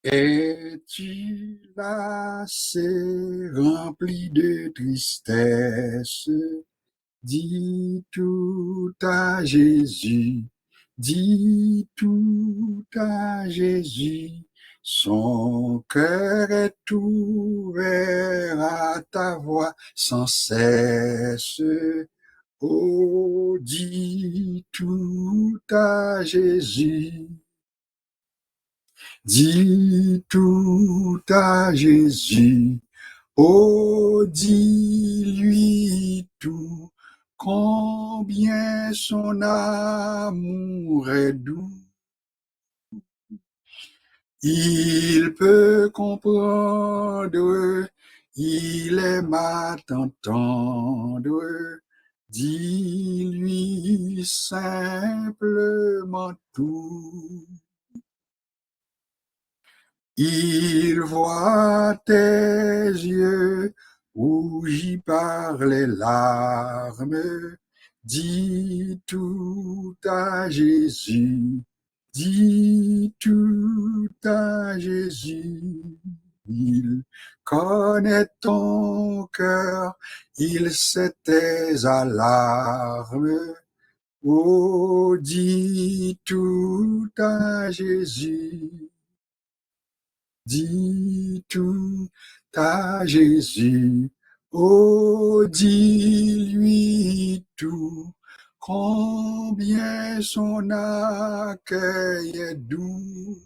Es-tu lassé, rempli de tristesse? Dis tout à Jésus, dis tout à Jésus. Son cœur est ouvert à ta voix sans cesse. Oh, dis tout à Jésus. Dis tout à Jésus, oh dis-lui tout, combien son amour est doux. Il peut comprendre, il aime à t'entendre, dis-lui simplement tout. Il voit tes yeux rougis par les larmes. Dis tout à Jésus, dis tout à Jésus. Il connaît ton cœur, il sait tes alarmes. Oh, dis tout à Jésus. Dis tout à Jésus, oh dis-lui tout, combien son accueil est doux.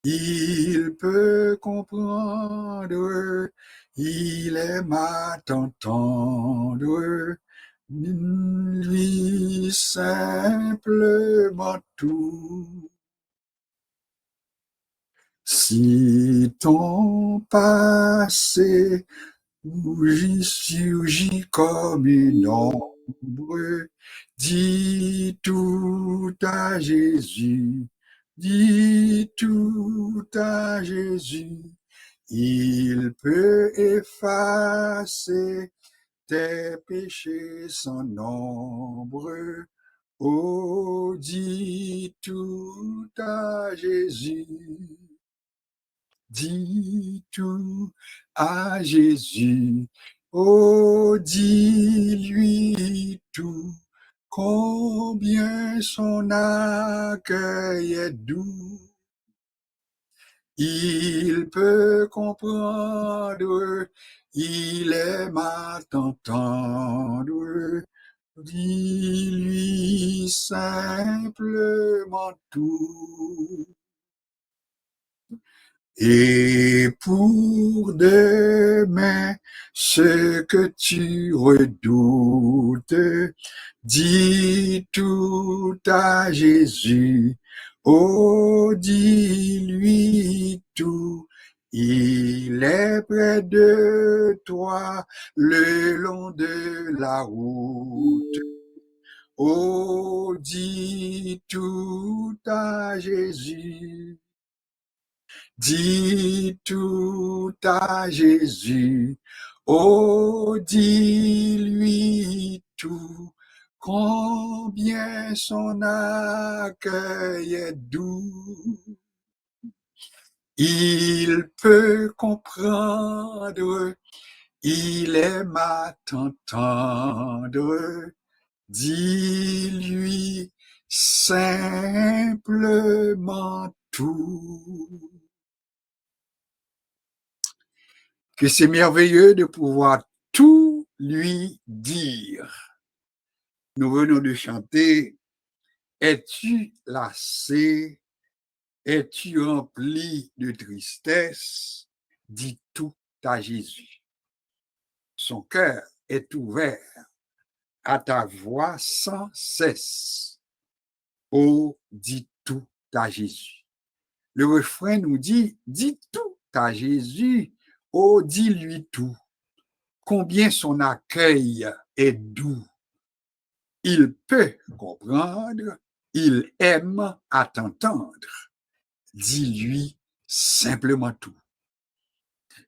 Il peut comprendre, il aime à t'entendre, lui simplement tout. Si ton passé surgit comme une ombre, dis tout à Jésus, dis tout à Jésus. Il peut effacer tes péchés sans nombre. Oh, dis tout à Jésus. Dis tout à Jésus, oh dis-lui tout, combien son accueil est doux. Il peut comprendre, il aime à t'entendre, dis-lui simplement tout. Et pour demain, ce que tu redoutes, dis tout à Jésus. Oh, dis-lui tout. Il est près de toi le long de la route. Oh, dis tout à Jésus. Dis tout à Jésus, oh dis-lui tout, combien son accueil est doux. Il peut comprendre, il aime à t'entendre, dis-lui simplement tout. Que c'est merveilleux de pouvoir tout lui dire. Nous venons de chanter « Es-tu lassé? Es-tu rempli de tristesse? Dis tout à Jésus. » Son cœur est ouvert à ta voix sans cesse. Oh, dis tout à Jésus. Le refrain nous dit « Dis tout à Jésus. Oh, dis-lui tout. Combien son accueil est doux. Il peut comprendre, il aime à t'entendre. Dis-lui simplement tout.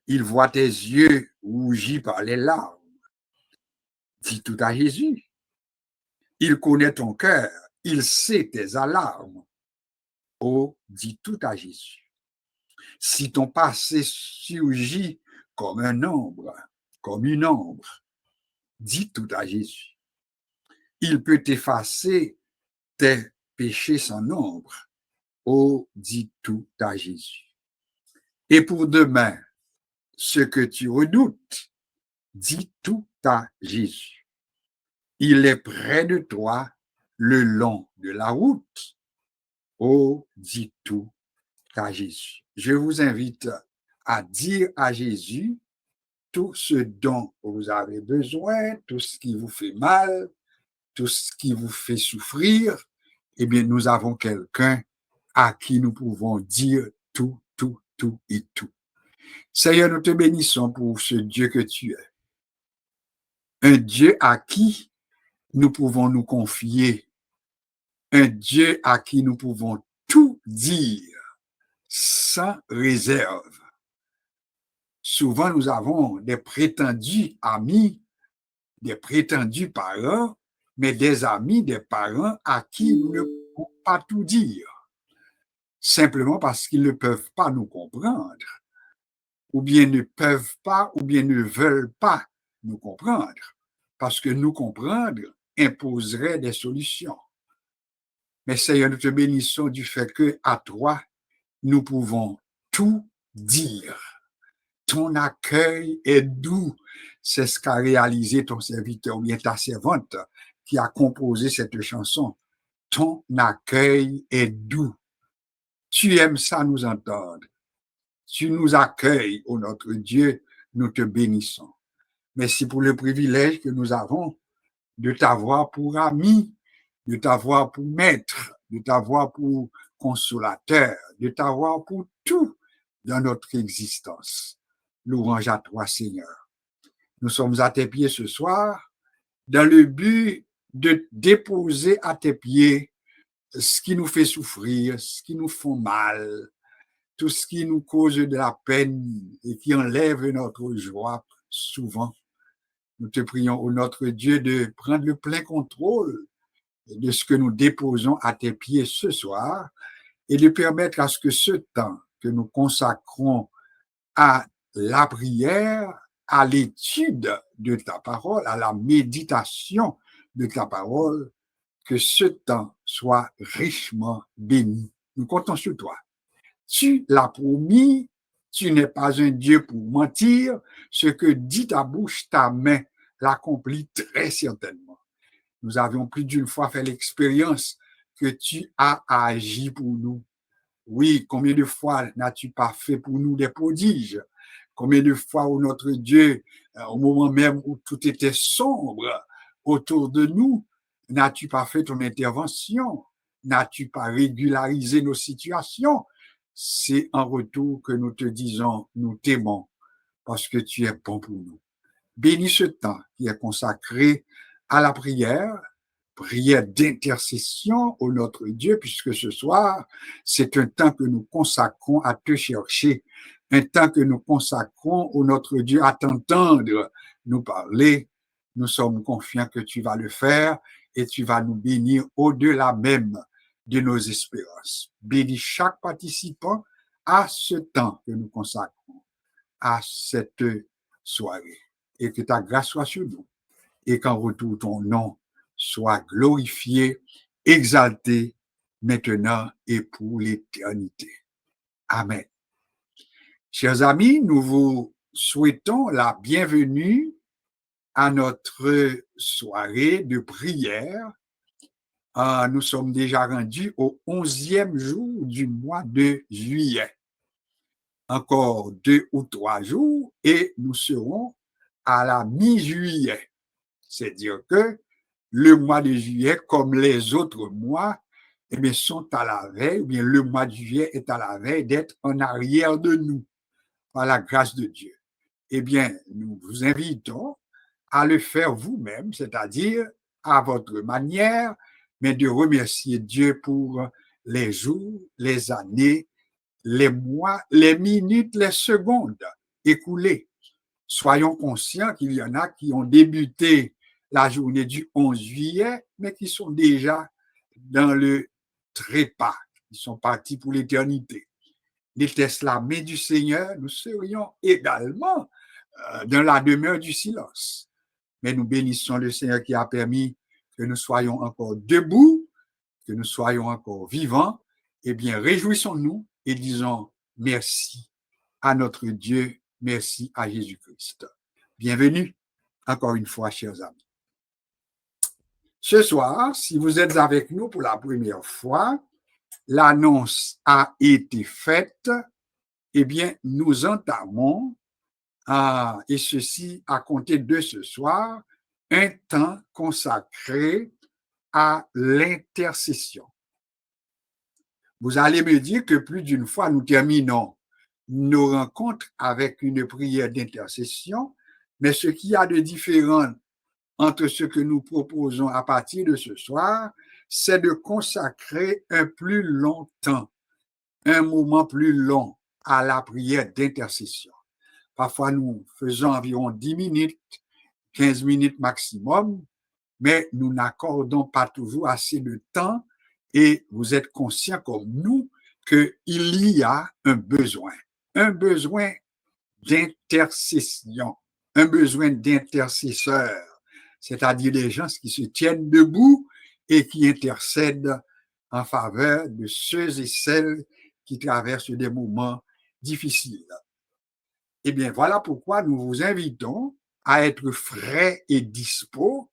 Il voit tes yeux rougis par les larmes. Dis tout à Jésus. Il connaît ton cœur, il sait tes alarmes. Oh, dis tout à Jésus. Si ton passé surgit comme un ombre, comme une ombre, dis tout à Jésus. Il peut effacer tes péchés sans nombre. Oh, dis tout à Jésus. Et pour demain, ce que tu redoutes, dis tout à Jésus. Il est près de toi le long de la route. Oh, dis tout à Jésus. Je vous invite à dire à Jésus tout ce dont vous avez besoin, tout ce qui vous fait mal, tout ce qui vous fait souffrir. Eh bien, nous avons quelqu'un à qui nous pouvons dire tout, tout, tout et tout. Seigneur, nous te bénissons pour ce Dieu que tu es. Un Dieu à qui nous pouvons nous confier. Un Dieu à qui nous pouvons tout dire sans réserve. Souvent, nous avons des prétendus amis, des prétendus parents, mais des amis, des parents à qui nous ne pouvons pas tout dire, simplement parce qu'ils ne peuvent pas nous comprendre, ou bien ne peuvent pas, ou bien ne veulent pas nous comprendre, parce que nous comprendre imposerait des solutions. Mais Seigneur, nous te bénissons du fait que à toi, nous pouvons tout dire. Ton accueil est doux. C'est ce qu'a réalisé ton serviteur ou bien ta servante qui a composé cette chanson. Ton accueil est doux. Tu aimes ça nous entendre. Tu nous accueilles, ô notre Dieu, nous te bénissons. Merci pour le privilège que nous avons de t'avoir pour ami, de t'avoir pour maître, de t'avoir pour consolateur, de t'avoir pour tout dans notre existence. Louange à toi, Seigneur. Nous sommes à tes pieds ce soir dans le but de déposer à tes pieds ce qui nous fait souffrir, ce qui nous fait mal, tout ce qui nous cause de la peine et qui enlève notre joie souvent. Nous te prions, ô notre Dieu, de prendre le plein contrôle de ce que nous déposons à tes pieds ce soir et de permettre à ce que ce temps que nous consacrons à la prière, à l'étude de ta parole, à la méditation de ta parole, que ce temps soit richement béni. Nous comptons sur toi. Tu l'as promis, tu n'es pas un Dieu pour mentir. Ce que dit ta bouche, ta main l'accomplit très certainement. Nous avions plus d'une fois fait l'expérience que tu as agi pour nous. Oui, combien de fois n'as-tu pas fait pour nous des prodiges? Combien de fois, ô notre Dieu, au moment même où tout était sombre autour de nous, n'as-tu pas fait ton intervention? N'as-tu pas régularisé nos situations? C'est en retour que nous te disons, nous t'aimons parce que tu es bon pour nous. Bénis ce temps qui est consacré à la prière d'intercession au notre Dieu, puisque ce soir, c'est un temps que nous consacrons à te chercher, un temps que nous consacrons au notre Dieu à t'entendre nous parler. Nous sommes confiants que tu vas le faire et tu vas nous bénir au-delà même de nos espérances. Bénis chaque participant à ce temps que nous consacrons à cette soirée et que ta grâce soit sur nous et qu'en retour ton nom soit glorifié, exalté, maintenant et pour l'éternité. Amen. Chers amis, nous vous souhaitons la bienvenue à notre soirée de prière. Nous sommes déjà rendus au 11e jour du mois de juillet. Encore 2 ou 3 jours et nous serons à la mi-juillet. C'est-à-dire que le mois de juillet, comme les autres mois, eh bien, sont à la veille, ou bien le mois de juillet est à la veille d'être en arrière de nous, par la grâce de Dieu. Eh bien, nous vous invitons à le faire vous-même, c'est-à-dire à votre manière, mais de remercier Dieu pour les jours, les années, les mois, les minutes, les secondes écoulées. Soyons conscients qu'il y en a qui ont débuté la journée du 11 juillet, mais qui sont déjà dans le trépas. Ils sont partis pour l'éternité. n'était-ce la main du Seigneur, nous serions également dans la demeure du silence. Mais nous bénissons le Seigneur qui a permis que nous soyons encore debout, que nous soyons encore vivants. Eh bien, réjouissons-nous et disons merci à notre Dieu, merci à Jésus-Christ. Bienvenue encore une fois, chers amis. Ce soir, si vous êtes avec nous pour la première fois, l'annonce a été faite. Eh bien, nous entamons, et ceci à compter de ce soir, un temps consacré à l'intercession. Vous allez me dire que plus d'une fois, nous terminons nos rencontres avec une prière d'intercession, mais ce qu'il y a de différent entre ce que nous proposons à partir de ce soir, c'est de consacrer un plus long temps, un moment plus long à la prière d'intercession. Parfois, nous faisons environ 10 minutes, 15 minutes maximum, mais nous n'accordons pas toujours assez de temps et vous êtes conscients comme nous qu'il y a un besoin d'intercession, un besoin d'intercesseurs, c'est-à-dire des gens qui se tiennent debout et qui intercèdent en faveur de ceux et celles qui traversent des moments difficiles. Eh bien, voilà pourquoi nous vous invitons à être frais et dispos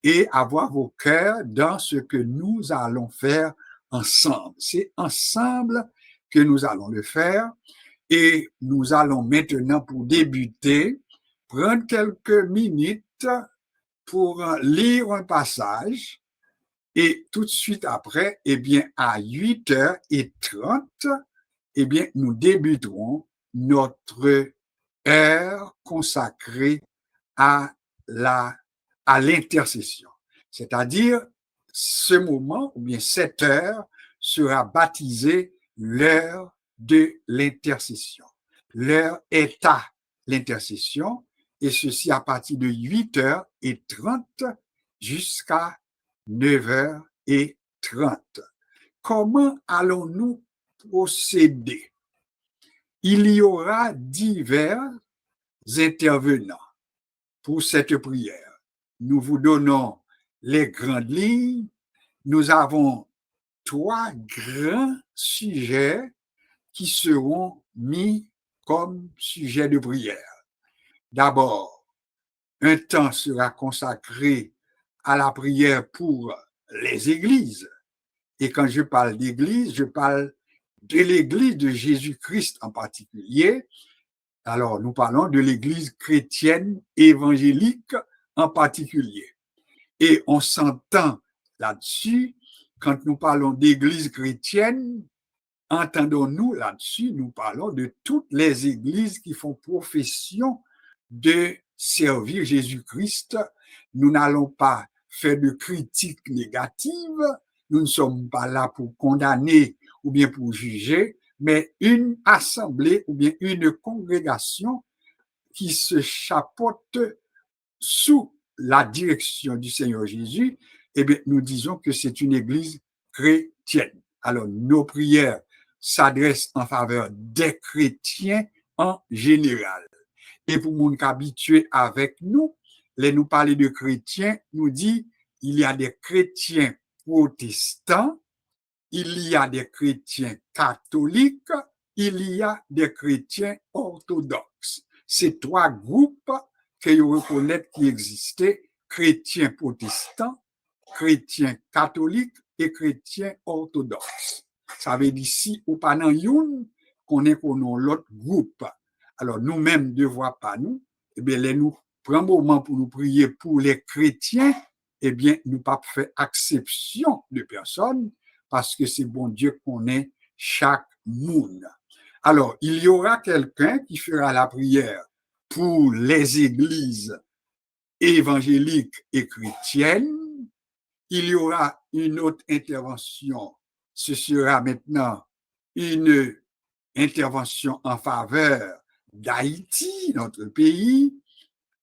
et avoir vos cœurs dans ce que nous allons faire ensemble. C'est ensemble que nous allons le faire et nous allons maintenant, pour débuter, prendre quelques minutes pour lire un passage et tout de suite après, eh bien, à 8h30, eh bien, nous débuterons notre heure consacrée à l'intercession. C'est-à-dire, ce moment, ou bien cette heure, sera baptisée l'heure de l'intercession. L'heure est à l'intercession, et ceci à partir de 8h30 jusqu'à 9h30. Comment allons-nous procéder? Il y aura divers intervenants pour cette prière. Nous vous donnons les grandes lignes. Nous avons 3 grands sujets qui seront mis comme sujet de prière. D'abord, un temps sera consacré à la prière pour les églises. Et quand je parle d'église, je parle de l'église de Jésus-Christ en particulier. Alors, nous parlons de l'église chrétienne évangélique en particulier. Et on s'entend là-dessus, quand nous parlons d'église chrétienne, entendons-nous là-dessus, nous parlons de toutes les églises qui font profession de servir Jésus-Christ. Nous n'allons pas faire de critiques négatives, nous ne sommes pas là pour condamner ou bien pour juger, mais une assemblée ou bien une congrégation qui se chapeaute sous la direction du Seigneur Jésus, eh bien, nous disons que c'est une église chrétienne. Alors, nos prières s'adressent en faveur des chrétiens en général. Et pour mon habitué avec nous, les nous parler de chrétiens, nous dit, il y a des chrétiens protestants, il y a des chrétiens catholiques, il y a des chrétiens orthodoxes. Ces 3 groupes que vous reconnaissez qui existaient, chrétiens protestants, chrétiens catholiques et chrétiens orthodoxes. Ça veut dire si ou pas dans une, qu'on est qu'on l'autre groupe. Alors nous-mêmes ne voyons pas nous, eh bien nous prenons un moment pour nous prier pour les chrétiens, eh bien nous pas faire exception de personne parce que c'est bon Dieu qu'on est chaque monde. Alors il y aura quelqu'un qui fera la prière pour les églises évangéliques et chrétiennes. Il y aura une autre intervention. Ce sera maintenant une intervention en faveur d'Haïti, notre pays.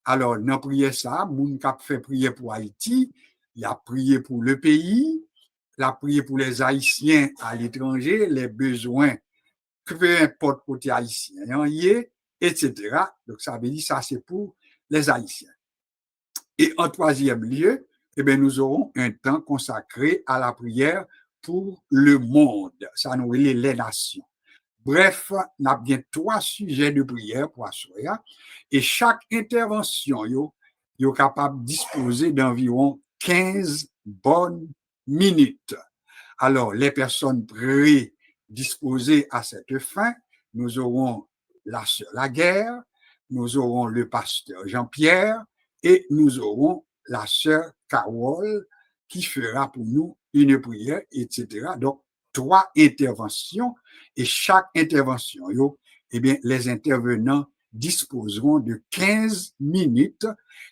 Alors, dans la prière ça, moun k'ap fait prier pour Haïti, il a prié pour le pays, il a prié pour les Haïtiens à l'étranger, les besoins peu importe côté haïtien, etc. Donc, ça veut dire ça, c'est pour les Haïtiens. Et en troisième lieu, eh bien, nous aurons un temps consacré à la prière pour le monde. Ça nous relie les nations. Bref, on a bien 3 sujets de prière pour assurer. Et chaque intervention, yo capable de disposer d'environ 15 bonnes minutes. Alors, les personnes prédisposées à cette fin, nous aurons la sœur Laguerre, nous aurons le pasteur Jean-Pierre et nous aurons la sœur Carole qui fera pour nous une prière, etc. Donc, 3 interventions et chaque intervention, eh bien, les intervenants disposeront de 15 minutes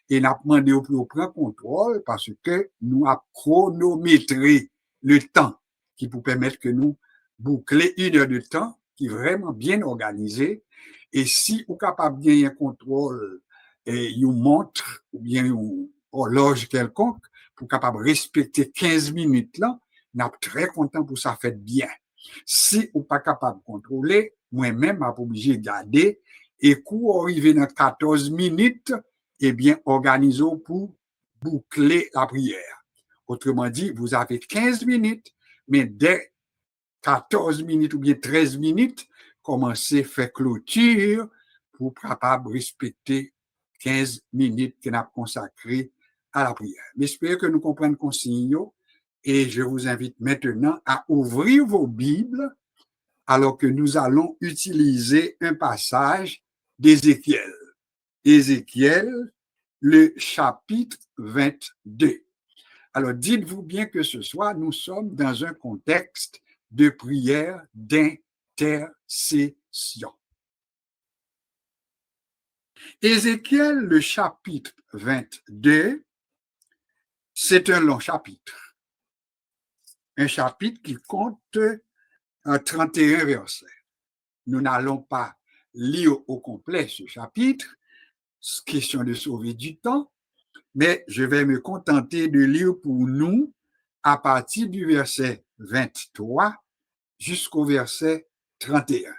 et nous avons demandé au prendre contrôle parce que nous avons chronométré le temps qui pour permettre que nous boucler 1 heure de temps qui est vraiment bien organisé. Et si vous êtes capable de gagner un contrôle et une montre ou bien une horloge quelconque pour capable de respecter 15 minutes là, nous sommes très contents pour ça fait bien. Si vous n'êtes pas capable de contrôler, moi-même, je suis obligé de garder et quand arrive dans 14 minutes, eh bien, organisons pour boucler la prière. Autrement dit, vous avez 15 minutes, mais dès 14 minutes ou bien 13 minutes, commencez à faire clôture pour capable respecter 15 minutes qu'on a consacrées à la prière. J'espère que nous comprenons consigne et je vous invite maintenant à ouvrir vos Bibles alors que nous allons utiliser un passage d'Ézéchiel. Ézéchiel, le chapitre 22. Alors, dites-vous bien que ce soir, nous sommes dans un contexte de prière d'intercession. Ézéchiel, le chapitre 22, c'est un long chapitre. Un chapitre qui compte 31 versets. Nous n'allons pas lire au complet ce chapitre, question de sauver du temps, mais je vais me contenter de lire pour nous à partir du verset 23 jusqu'au verset 31.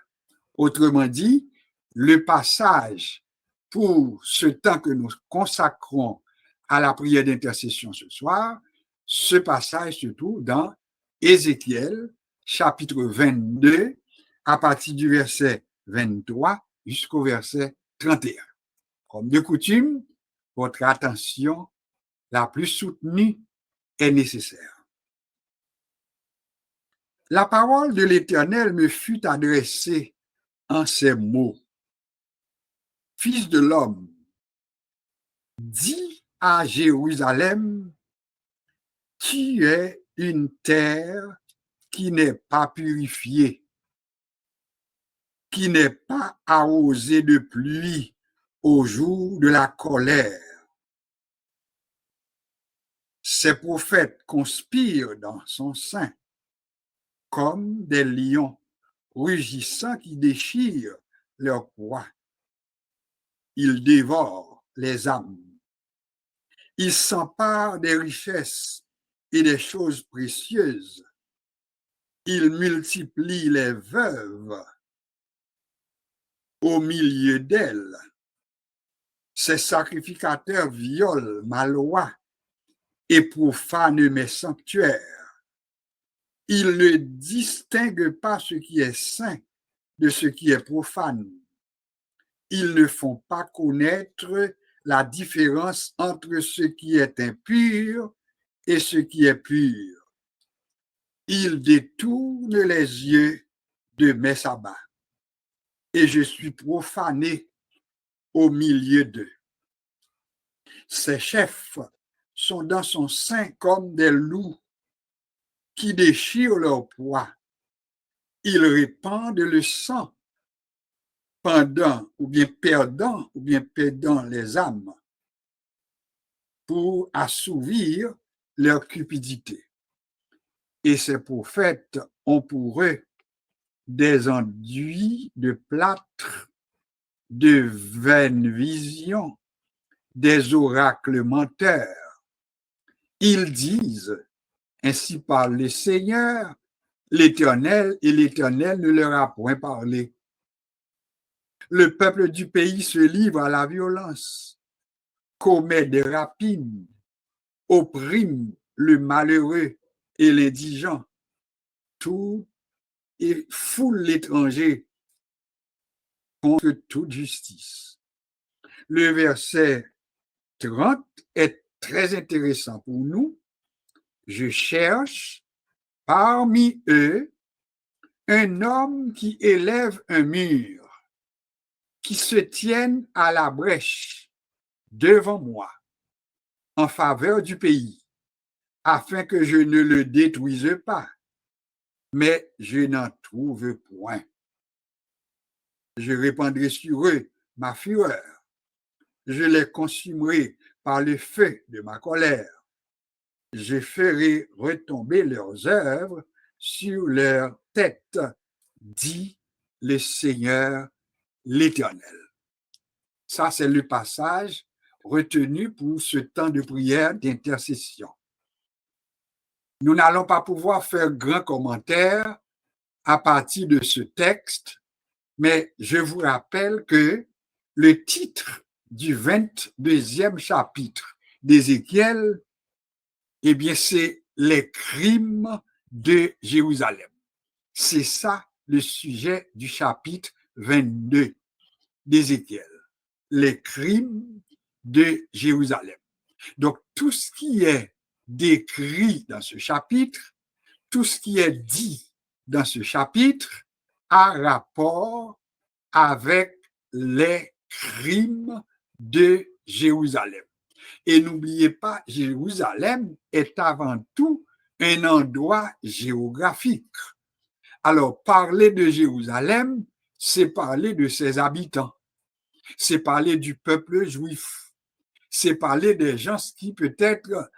Autrement dit, le passage pour ce temps que nous consacrons à la prière d'intercession ce soir, ce passage se trouve dans Ézéchiel, chapitre 22, à partir du verset 23 jusqu'au verset 31. Comme de coutume, votre attention la plus soutenue est nécessaire. La parole de l'Éternel me fut adressée en ces mots. Fils de l'homme, dis à Jérusalem, tu es une terre qui n'est pas purifiée, qui n'est pas arrosée de pluie au jour de la colère. Ses prophètes conspirent dans son sein comme des lions rugissants qui déchirent leur proie. Ils dévorent les âmes. Ils s'emparent des richesses et des choses précieuses. Ils multiplient les veuves au milieu d'elles. Ces sacrificateurs violent ma loi et profanent mes sanctuaires. Ils ne distinguent pas ce qui est saint de ce qui est profane. Ils ne font pas connaître la différence entre ce qui est impur et ce qui est pur. Ils détournent les yeux de mes sabbats et je suis profané au milieu d'eux. Ces chefs sont dans son sein comme des loups qui déchirent leur proie. Ils répandent le sang pendant ou bien perdant les âmes pour assouvir leur cupidité. Et ces prophètes ont pour eux des enduits de plâtre, de vaines visions, des oracles menteurs. Ils disent, ainsi parle le Seigneur, l'Éternel et l'Éternel ne leur a point parlé. Le peuple du pays se livre à la violence, commet des rapines, opprime le malheureux et l'indigent, tout et foule l'étranger contre toute justice. Le verset 30 est très intéressant pour nous. Je cherche parmi eux un homme qui élève un mur, qui se tienne à la brèche devant moi en faveur du pays, afin que je ne le détruise pas. Mais je n'en trouve point. Je répandrai sur eux ma fureur. Je les consumerai par le feu de ma colère. Je ferai retomber leurs œuvres sur leur tête, dit le Seigneur l'Éternel. Ça, c'est le passage retenu pour ce temps de prière d'intercession. Nous n'allons pas pouvoir faire grand commentaire à partir de ce texte, mais je vous rappelle que le titre du 22e chapitre d'Ézéchiel, eh bien, c'est les crimes de Jérusalem. C'est ça le sujet du chapitre 22 d'Ézéchiel, les crimes de Jérusalem. Donc, tout ce qui est décrit dans ce chapitre, tout ce qui est dit dans ce chapitre a rapport avec les crimes de Jérusalem. Et n'oubliez pas, Jérusalem est avant tout un endroit géographique. Alors, parler de Jérusalem, c'est parler de ses habitants, c'est parler du peuple juif, c'est parler des gens qui peut-être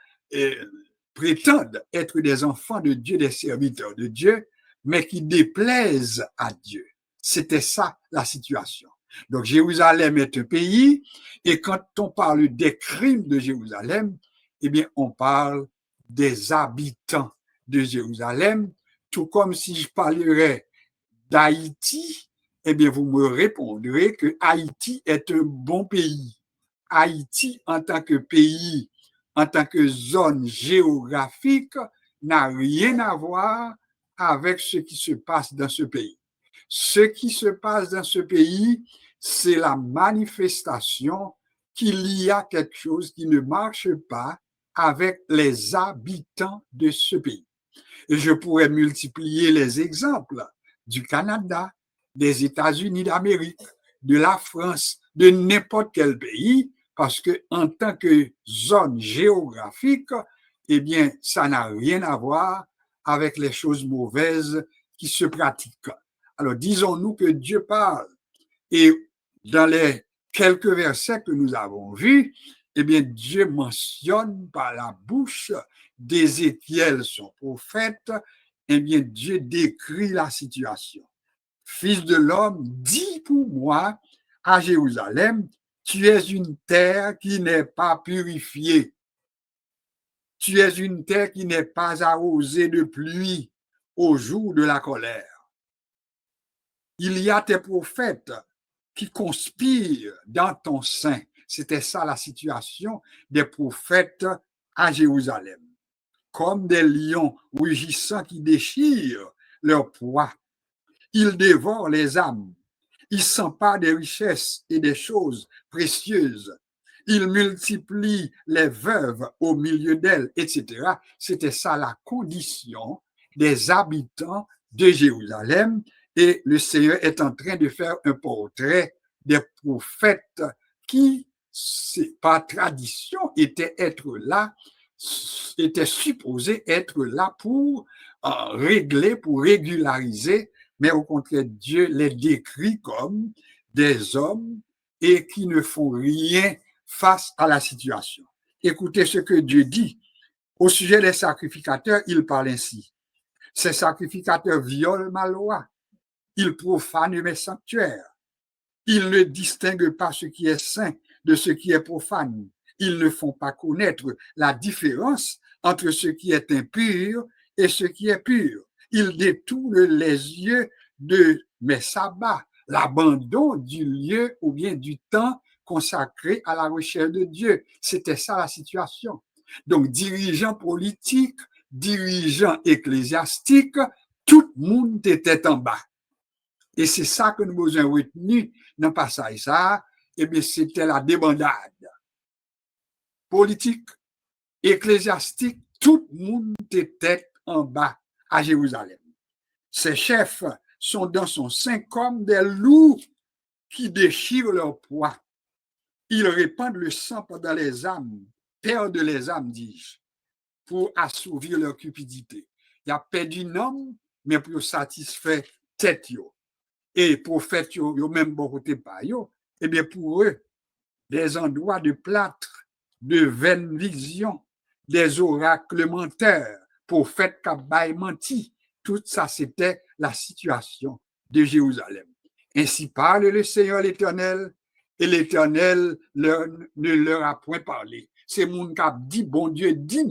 prétendent être des enfants de Dieu, des serviteurs de Dieu, mais qui déplaisent à Dieu. C'était ça la situation. Donc Jérusalem est un pays, et quand on parle des crimes de Jérusalem, eh bien on parle des habitants de Jérusalem, tout comme si je parlerais d'Haïti, eh bien vous me répondrez que Haïti est un bon pays. Haïti, en tant que pays, en tant que zone géographique, n'a rien à voir avec ce qui se passe dans ce pays. Ce qui se passe dans ce pays, c'est la manifestation qu'il y a quelque chose qui ne marche pas avec les habitants de ce pays. Et je pourrais multiplier les exemples du Canada, des États-Unis d'Amérique, de la France, de n'importe quel pays, parce que en tant que zone géographique, eh bien, ça n'a rien à voir avec les choses mauvaises qui se pratiquent. Alors, disons-nous que Dieu parle. Et dans les quelques versets que nous avons vus, eh bien, Dieu mentionne par la bouche d'Ézéchiel, son prophète, eh bien, Dieu décrit la situation. Fils de l'homme, dis pour moi à Jérusalem, tu es une terre qui n'est pas purifiée. Tu es une terre qui n'est pas arrosée de pluie au jour de la colère. Il y a tes prophètes qui conspirent dans ton sein. C'était ça la situation des prophètes à Jérusalem. Comme des lions rugissants qui déchirent leur proie. Ils dévorent les âmes. Ils s'emparent des richesses et des choses précieuses. Ils multiplient les veuves au milieu d'elles, etc. C'était ça la condition des habitants de Jérusalem. Et le Seigneur est en train de faire un portrait des prophètes qui, par tradition, étaient supposés être là pour régler, pour régulariser, mais au contraire, Dieu les décrit comme des hommes et qui ne font rien face à la situation. Écoutez ce que Dieu dit. Au sujet des sacrificateurs, il parle ainsi. Ces sacrificateurs violent ma loi. Ils profanent mes sanctuaires. Ils ne distinguent pas ce qui est saint de ce qui est profane. Ils ne font pas connaître la différence entre ce qui est impur et ce qui est pur. Il détourne les yeux de mes sabbats, l'abandon du lieu ou bien du temps consacré à la recherche de Dieu. C'était ça la situation. Donc, dirigeants politiques, dirigeants ecclésiastiques, tout le monde était en bas. Et c'est ça que nous avons retenu dans le passage. Ça, eh bien, c'était la débandade. Politique, ecclésiastique, tout le monde était en bas à Jérusalem. Ces chefs sont dans son sein comme des loups qui déchirent leur proie. Ils répandent le sang pendant les âmes, perdent les âmes, dis-je, pour assouvir leur cupidité. Il y a perdu un homme, mais pour satisfaire tête yo. Et prophètes yo même bon côté pas yo, eh bien pour eux, des endroits de plâtre, de vaines visions, des oracles menteurs, prophètes qui menti. Tout ça, c'était la situation de Jérusalem. Ainsi parle le Seigneur l'Éternel, et l'Éternel ne leur a point parlé. C'est mon qui a dit, bon Dieu dit,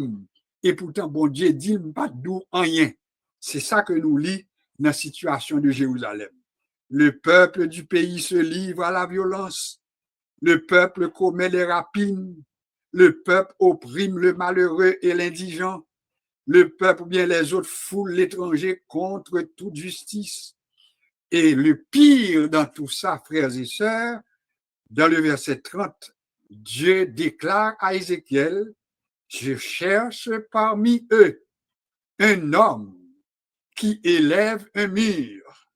et pourtant, bon Dieu dit pas d'où rien. C'est ça que nous lit dans la situation de Jérusalem. Le peuple du pays se livre à la violence. Le peuple commet les rapines. Le peuple opprime le malheureux et l'indigent. Le peuple ou bien les autres foulent l'étranger contre toute justice. Et le pire dans tout ça, frères et sœurs, dans le verset 30, Dieu déclare à Ézéchiel, je cherche parmi eux un homme qui élève un mur,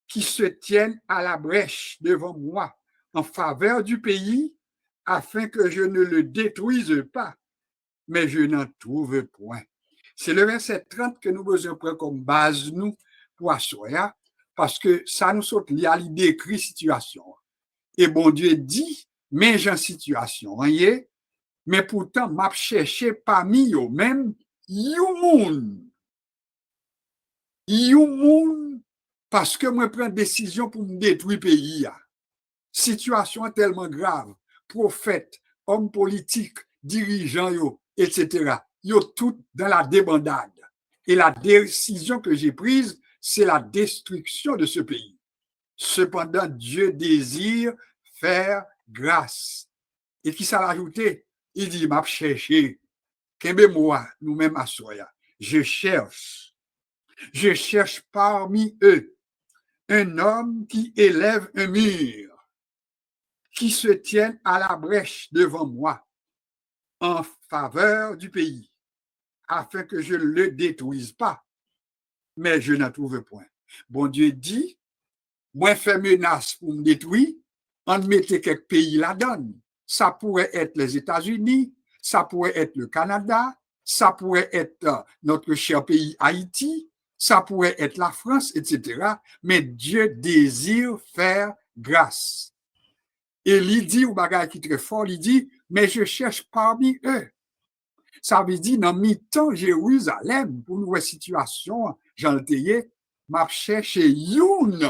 qui se tienne à la brèche devant moi en faveur du pays, afin que je ne le détruise pas, mais je n'en trouve point. C'est le verset 30 que nous besoin prendre comme base, nous, pour assurer, parce que ça nous saute à l'idée décrit situation. Et bon Dieu dit, mais j'ai une situation, voyez, mais pourtant, m'a cherché parmi eux même, yon moun, parce que moi prends décision pour me détruire le pays. Situation tellement grave, prophètes, hommes politiques, dirigeants, etc. Yo tout dans la débandade. Et la décision que j'ai prise, c'est la destruction de ce pays. Cependant, Dieu désire faire grâce. Et qui ça l'ajouté? Il dit, m'a cherché. Qu'est-ce moi, nous-mêmes à Soya? Je cherche parmi eux un homme qui élève un mur, qui se tienne à la brèche devant moi en faveur du pays, afin que je ne le détruise pas, mais je n'en trouve point. Bon Dieu dit, moi fais menace pour me détruire, on mettait quelques pays là-dedans. Ça pourrait être les États-Unis, ça pourrait être le Canada, ça pourrait être notre cher pays Haïti, ça pourrait être la France, etc. Mais Dieu désire faire grâce. Et il dit, au bagage qui est très fort, il dit, mais je cherche parmi eux. Ça veut dire, dans mi-temps, Jérusalem, pour une situation, j'en ai m'a cherché youn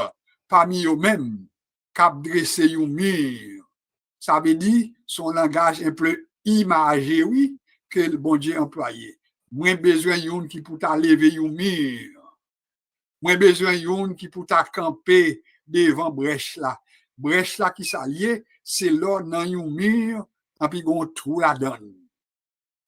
parmi eux-mêmes, qu'a dressé yon mur. Ça veut dire, son langage un peu imagé, oui, que le bon Dieu employé. Moins besoin youn qui pour ta lever yon mur. Moins besoin youn qui pour ta camper devant brèche là. Brèche là qui s'allie, c'est là dans yon mur, et puis on trou là-dedans.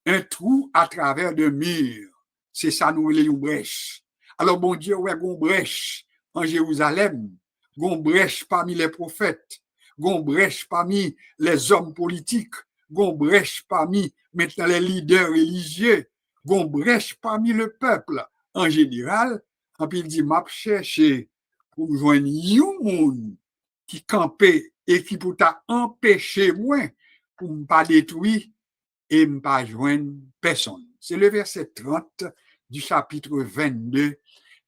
Un trou à travers de mur. C'est ça nous les brèche. Alors bon Dieu, ouais, gon brèche en Jérusalem, gon brèche parmi les prophètes, gon brèche parmi les hommes politiques, gon brèche parmi maintenant les leaders religieux, gon brèche parmi le peuple en général. Et puis il dit, m'a cherché pour joindre yon moun qui campait et qui pour t'empêcher moi pour ne pas détruire et ne pas joindre personne. C'est le verset 30 du chapitre 22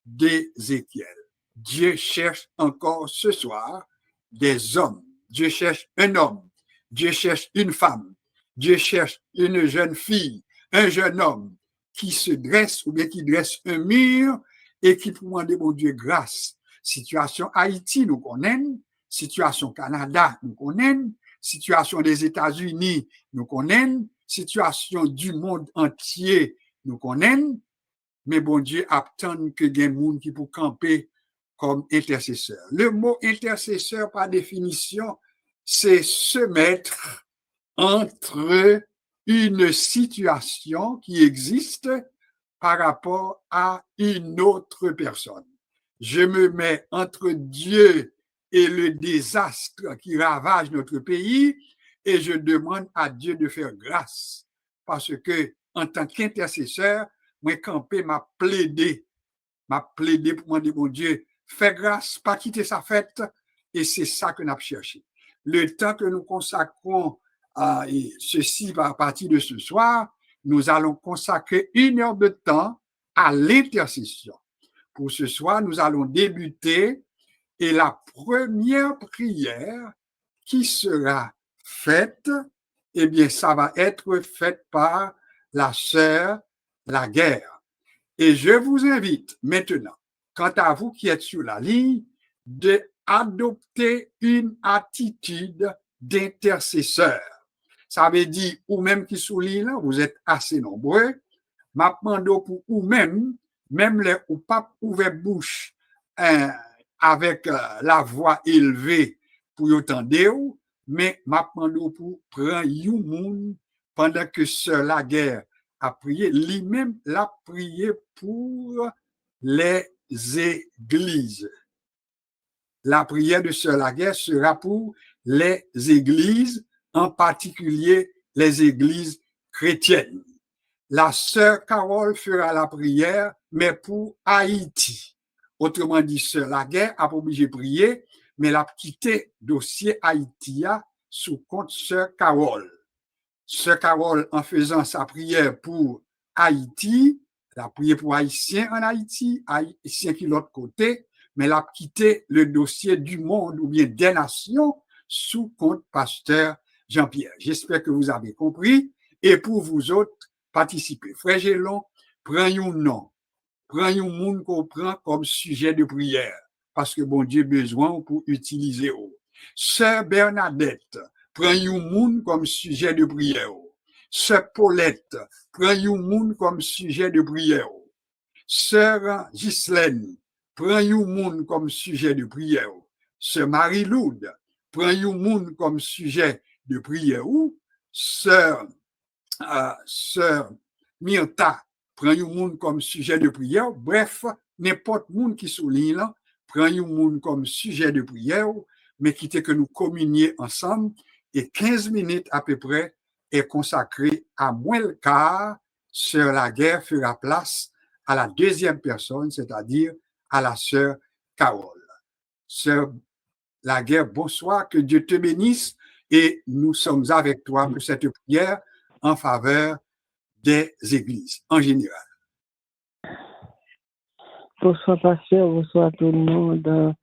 d'Ézéchiel. Dieu cherche encore ce soir des hommes. Dieu cherche un homme. Dieu cherche une femme. Dieu cherche une jeune fille, un jeune homme qui se dresse ou bien qui dresse un mur et qui pour demander mon Dieu grâce. Situation Haïti, nous connaissons. Situation Canada, nous connaissons. Situation des États-Unis, nous connaissons. Situation du monde entier, nous connaissons. mais bon Dieu attend que des gens qui pour camper comme intercesseur. Le mot intercesseur, par définition, c'est se mettre entre une situation qui existe par rapport à une autre personne. Je me mets entre Dieu et le désastre qui ravage notre pays et je demande à Dieu de faire grâce parce que en tant qu'intercesseur, moi campé m'a plaidé pour demander mon Dieu, fais grâce, pas quitter sa fête et c'est ça que nous avons cherché. Le temps que nous consacrons à ceci à partir de ce soir, nous allons consacrer 1 heure de temps à l'intercession. Pour ce soir, nous allons débuter et la première prière qui sera faite, eh bien, ça va être faite par la sœur Laguerre. Et je vous invite maintenant, quant à vous qui êtes sur la ligne, d'adopter une attitude d'intercesseur. Ça veut dire, ou même qui sous l'île, vous êtes assez nombreux, m'appendons pour ou même les ou pas ouvert bouche avec la voix élevée pour y entendre, mais m'appendons pour prendre un monde pendant que Sœur Laguerre a prié, lui-même l'a prié pour les églises. La prière de Sœur Laguerre sera pour les églises, en particulier les églises chrétiennes. La sœur Carole fera la prière, mais pour Haïti. Autrement dit, Sœur Laguerre a pas obligé de prier, mais elle a quitté dossier Haïti sous compte Sœur Carole. Sœur Carole, en faisant sa prière pour Haïti, elle a prié pour Haïtiens en Haïti, Haïtiens qui l'autre côté, mais elle a quitté le dossier du monde ou bien des nations sous compte pasteur Jean-Pierre. J'espère que vous avez compris. Et pour vous autres, participez. Frère Gélon, prenez un nom. Prenez un monde qu'on prend comme sujet de prière. Parce que bon Dieu a besoin pour utiliser. Sœur Bernadette, prenez un monde comme sujet de prière. Sœur Paulette, prenez un monde comme sujet de prière. Sœur Ghislaine, prenez un monde comme sujet de prière. Sœur Marie-Loude, prenez un monde comme sujet de prière. Sœur Myrta, prenez un monde comme sujet de prière. Bref, n'importe monde qui souligne, prenez un monde comme sujet de prière, mais quittez que nous communions ensemble et 15 minutes à peu près est consacré à moins le quart. Sœur Laguerre fera place à la deuxième personne, c'est-à-dire à la sœur Carole. Sœur Laguerre, bonsoir, que Dieu te bénisse et nous sommes avec toi pour cette prière en faveur des églises en général. Bonsoir, pasteur, bonsoir tout le monde.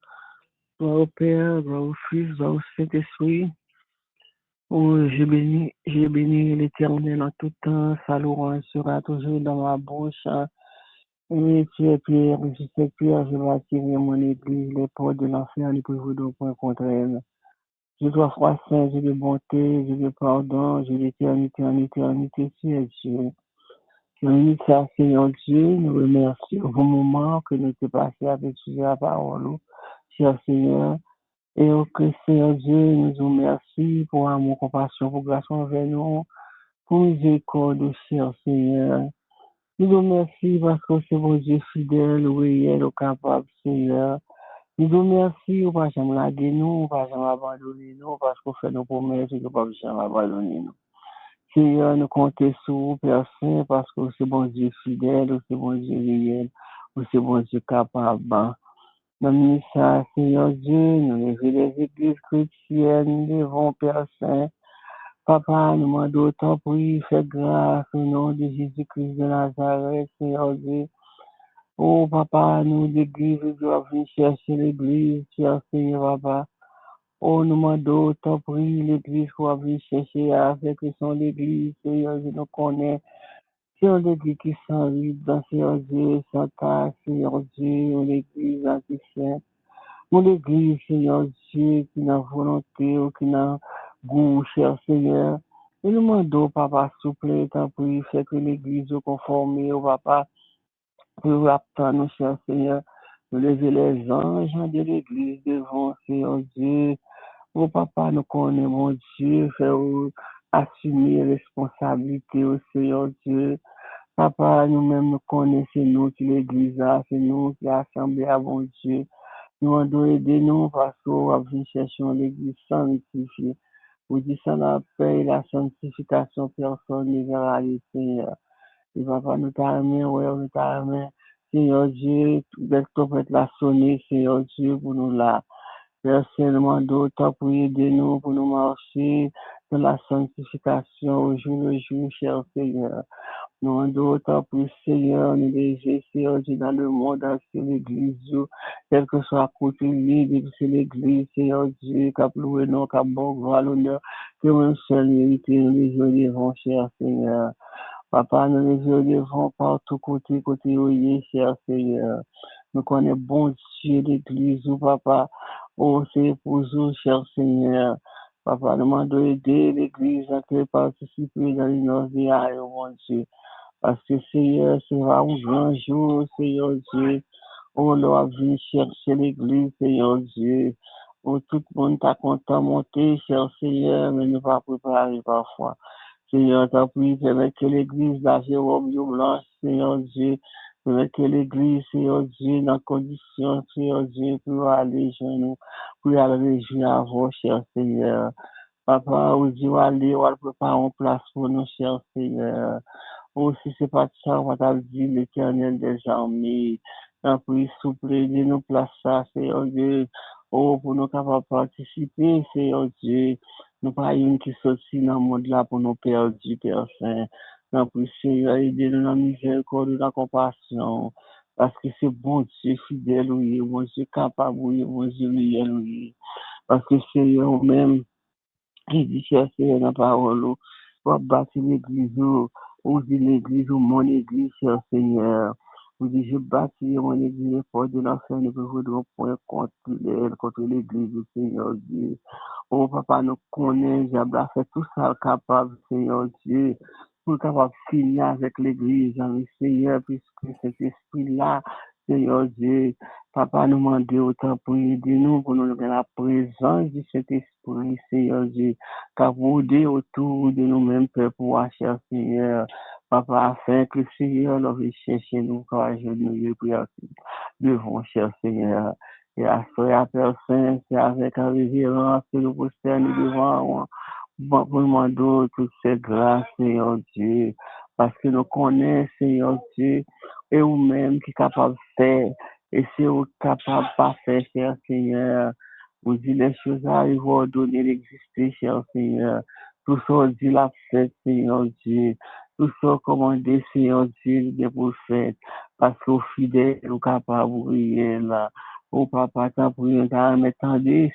Gloire au Père, gloire au Fils, gloire au Saint-Esprit. J'ai béni l'Éternel en tout temps. Sa louange sera toujours dans ma bouche. Et Pierre, je sais Pierre, je vais attirer mon église, les portes de l'enfer, les prévaudront point contre elle. Je dois croire saint, j'ai de bonté, j'ai de pardon, j'ai d'éternité en éternité, c'est Dieu. Béni ça, Seigneur Dieu, nous remercions au moment que nous t'es passé à étudier la parole, cher Seigneur. Et au Christ, Seigneur Dieu, nous vous remercions pour amour, compassion, pour grâce envers nous, pour miséricorde, cher Seigneur. Nous vous remercions parce que c'est mon Dieu fidèle, réel, capable, Seigneur. Nous vous remercions parce que nous laguer nous, parce que nous abandonner nous, parce qu'on fait nos promesses et que nous ne pouvons jamais abandonner nous. Seigneur, nous comptons sur vous, Père Saint, parce que c'est bon Dieu fidèle, c'est bon Dieu réel, c'est bon Dieu capable. Nous ça, Seigneur Dieu, nous levons les églises chrétiennes devant Père Saint. Papa, nous demandons autant pour lui, fais grâce au nom de Jésus-Christ de Nazareth, Seigneur Dieu. Oh, Papa, nous, l'église, nous doivons venir chercher l'église, cher Seigneur, Papa. Oh, nous demandons autant pour lui, l'église, qu'on va venir chercher avec son l'église, Seigneur Dieu, nous connaît. Seigneur l'église qui s'en dans Seigneur Dieu, Santa, Seigneur Dieu, l'église anti-sainte. Mon église, Seigneur Dieu, qui n'a volonté, ou qui n'a goût, cher Seigneur. Et nous demandons, Papa, s'il vous plaît, tant pour lui, fait que l'église soit conformée au Papa. Pour attendre, cher Seigneur, de lever les anges de l'église devant, Seigneur Dieu. Oh papa, nous connaissons, mon Dieu, faire assumer responsabilité au Seigneur Dieu. Papa, nous-mêmes nous connaissons, c'est nous qui l'église, c'est nous qui l'assemblée à mon Dieu. Nous devons aider nous parce qu'on va venir chercher l'église sanctifiée. Vous dites ça, la paix et la sanctification personnelle vers le Seigneur. Et papa, nous t'aimons, ouais, nous t'aimons. Seigneur Dieu, dès que tu peux la sonner, Seigneur Dieu, pour nous là. Personnellement, d'autres pour aider nous, pour nous marcher dans la sanctification au jour le jour, cher Seigneur. Nous d'autres pour Seigneur, nous désirons, Seigneur Dieu, dans le monde, sur l'église, quel que soit côté libre, c'est l'église, Seigneur Dieu, qui a loué nous, qui a bon gloire, l'honneur, que nous seul mérité, nous les devant, cher Seigneur. Papa, nous les devant partout côté où cher Seigneur. Nous connaissons bon Dieu l'église, ou papa, oh, c'est pour vous, cher Seigneur. Papa, nous demandons d'aider l'église à participer dans les noces de mon Dieu. Parce que Seigneur, c'est un grand jour, Seigneur Dieu. Oh, l'on vient chercher l'église, Seigneur Dieu. Oh, tout le monde t'a content monter, cher Seigneur, mais nous pas préparer parfois. Seigneur, t'as pris, permettre que l'église, la Jérôme, blanche, Seigneur Dieu, permettre que l'église, Seigneur Dieu, dans condition, Seigneur Dieu, pour aller chez nous, pour aller réjouir avant, cher Seigneur. Papa, où Dieu va aller, on va préparer une place pour nous, cher Seigneur. Oh, si c'est pas ça, on va dire l'Éternel des armées. T'as pris, souple, de nous place ça, Seigneur Dieu. Oh, pour nous capables de participer, Seigneur Dieu. Nous pas une qui sortit dans le monde là pour nous perdre, Père Saint. T'as pris, Seigneur, aidez-nous dans la miséricorde, dans la compassion. Parce que c'est bon Dieu fidèle, oui, bon Dieu capable, oui, bon Dieu réel, oui. Parce que Seigneur, même, qui dit chercher la parole, pour bâtir l'église, ou dit l'église, ou mon église, cher Seigneur. Vous dites, je bâtis mon église, les portes de l'enfer ne prévaudront point contre l'église du Seigneur Dieu. Oh, papa, nous connaissons, j'ai fait tout ça capable, Seigneur Dieu, pour capable de finir avec l'église, avec Seigneur, puisque cet esprit-là, Seigneur Dieu, papa, nous demande autant pour aider nous, pour nous donner la présence de cet esprit, Seigneur Dieu, qu'à autour de nous-mêmes, Père, pour cher Seigneur. Papa, afin que le Seigneur nous chercher nous, courageux, nous, prière devant, cher Seigneur. Et à ce personne, c'est avec la révérence que nous posternons devant, pour demander toutes ces grâces, Seigneur Dieu, parce que nous connaissons, Seigneur Dieu, et nous-mêmes qui sommes capables de faire, et c'est vous capable de pas faire, cher Seigneur. Vous dites les choses arrivent, vous ordonnez d'exister, cher Seigneur. Tout ça, dit la fête, Seigneur Dieu. Tout ça, commandé, Seigneur Dieu, des prophètes. Parce qu'au fidèle, nous capables de briller là. Oh, papa, t'as pris, t'as m'attendé,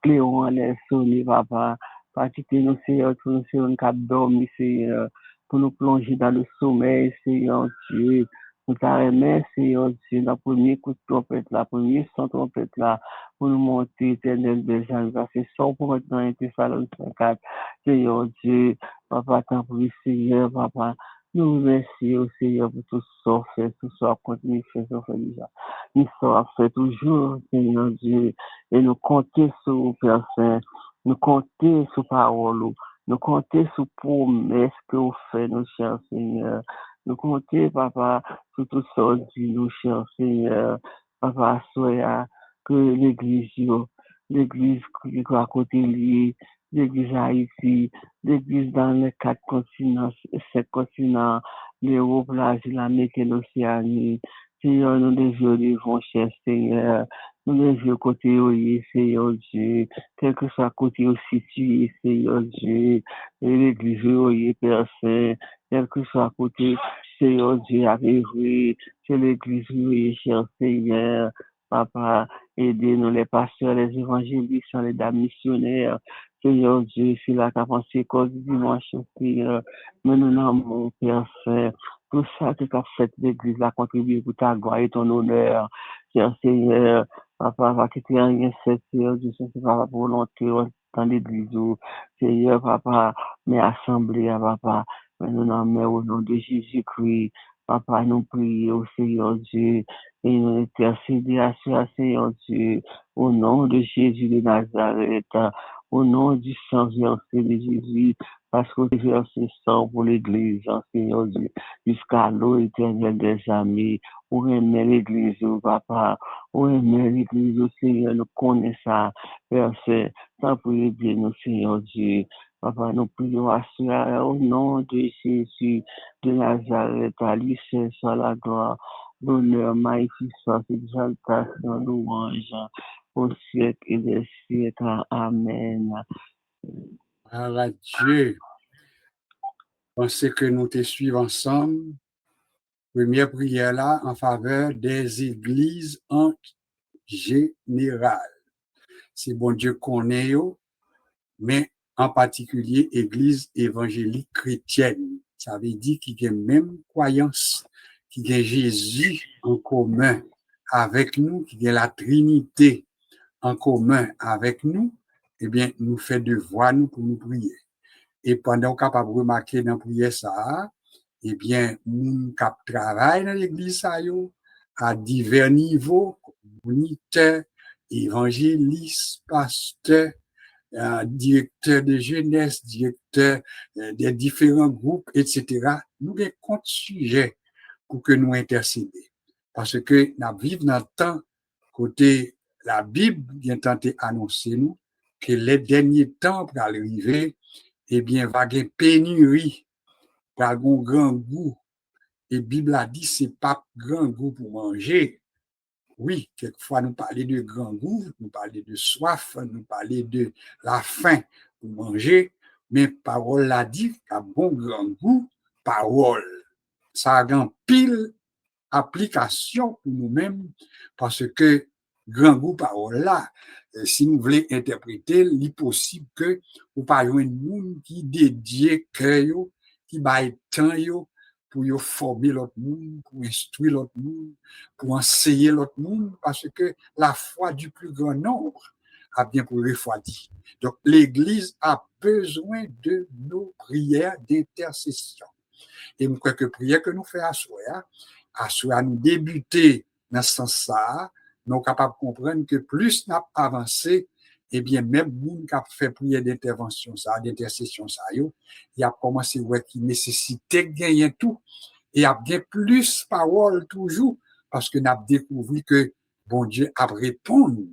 Cléon, allait sonner, papa. Pas quitter nous, Seigneur, pour nous, Seigneur, nous cap dormir, Seigneur. Pour nous plonger dans le sommeil, Seigneur Dieu. Nous t'arrêtons, Seigneur Dieu, la première coup de trompette, la première son trompette là, pour nous monter, éternel béjan, verset 100 pour maintenant, et Thessaloniens 54. Seigneur Dieu, papa, t'en prie, Seigneur, papa. Nous remercions, Seigneur, pour tout ça, fait, tout ça, continue, fait, ça, fait déjà. Nous sommes fait toujours, Seigneur Dieu, et nous comptons sur vous, Père Saint, nous comptons sur parole, nous comptons sur promesse que vous faites, nos chers Seigneur. Nous comptons, papa, sur tout ça, dit nous, chers Seigneur. Papa, soyez que l'église qui est à côté de lui, l'église Haïti, l'église dans les 4 continents, 7 continents, l'Europe, l'Asie, l'Amérique et l'Océanie. Seigneur, nous devons, cher Seigneur, nous devons côté où il est, Seigneur Dieu, quel que soit côté où situé, Seigneur Dieu, et l'église où il est, Père Saint, quel que soit côté, Seigneur Dieu, arrivé, c'est l'église où il est, cher Seigneur, papa, aidez-nous les pasteurs, les évangélistes, les dames missionnaires, Seigneur Dieu, c'est la capacité cause du dimanche, Seigneur, mais nous n'avons, Père Saint, tout ça que tu as fait l'église a contribué pour ta gloire et ton honneur. Cher Seigneur, papa, va quitter rien, Seigneur, Dieu, c'est pas la volonté dans l'église. Seigneur, papa, mais assemblée, papa, mais nous n'en mettons au nom de Jésus-Christ. Papa, nous prions au Seigneur Dieu et nous intercédons à cela, Seigneur Dieu, au nom de Jésus de Nazareth, au nom du sang versé de Jésus, parce que tu versé sang pour l'Église, Seigneur Dieu, jusqu'à l'eau éternelle des amis. On remet l'Église, Papa, on remet l'Église au Seigneur, nous connaissons ça, verset, sans pour aider nous, Seigneur Dieu. Papa, nous prions à cela au nom de Jésus de Nazareth, à lui seul soit la gloire, l'honneur, magnificence, exaltation, louange, au siècle et des siècles. Amen. À Dieu, pensez que nous te suivons ensemble. Première prière là en faveur des églises en général. C'est bon Dieu qu'on est, mais en particulier église évangélique chrétienne. Ça veut dire qu'il y a même croyance, qu'il y a Jésus en commun avec nous, qu'il y a la Trinité en commun avec nous, eh bien, nous fait devoir nous pour nous prier. Et pendant qu'on est capable de remarquer dans la prière ça, eh bien, nous cap travail dans l'église ça yo, à divers niveaux, moniteurs, évangélistes, pasteurs, directeur de jeunesse, directeur des différents groupes, etc. Nous avons compte sujet pour que nous intercédions. Parce que nous vivons dans le temps, côté la Bible vient tenter annoncer nous que les derniers temps pour arriver, eh bien, va y avoir pénurie, va y avoir un grand goût. Et la Bible a dit, c'est pas grand goût pour manger. Oui, quelquefois nous parlons de grand goût, nous parlons de soif, nous parlons de la faim pour manger, mais parole l'a dit qu'à bon grand goût, parole. Ça a un pile application pour nous-mêmes parce que grand goût parole là, si nous voulons interpréter, il est possible que nous parlions de monde qui dédie cœur, qui baille temps pour former l'autre monde, pour instruire l'autre monde, pour enseigner l'autre monde, parce que la foi du plus grand nombre a bien pour refroidir. Donc, l'Église a besoin de nos prières d'intercession. Et je crois que prière que nous faisons à soi, nous débuter dans ce sens-là, nous sommes capables de comprendre que plus nous avons avancé, eh bien, même nous qui avons fait prière d'intervention, d'intercession, il a commencé à voir qu'il nécessitait de gagner tout. Et il y a bien plus parole toujours, parce que nous avons découvert que bon Dieu a répondu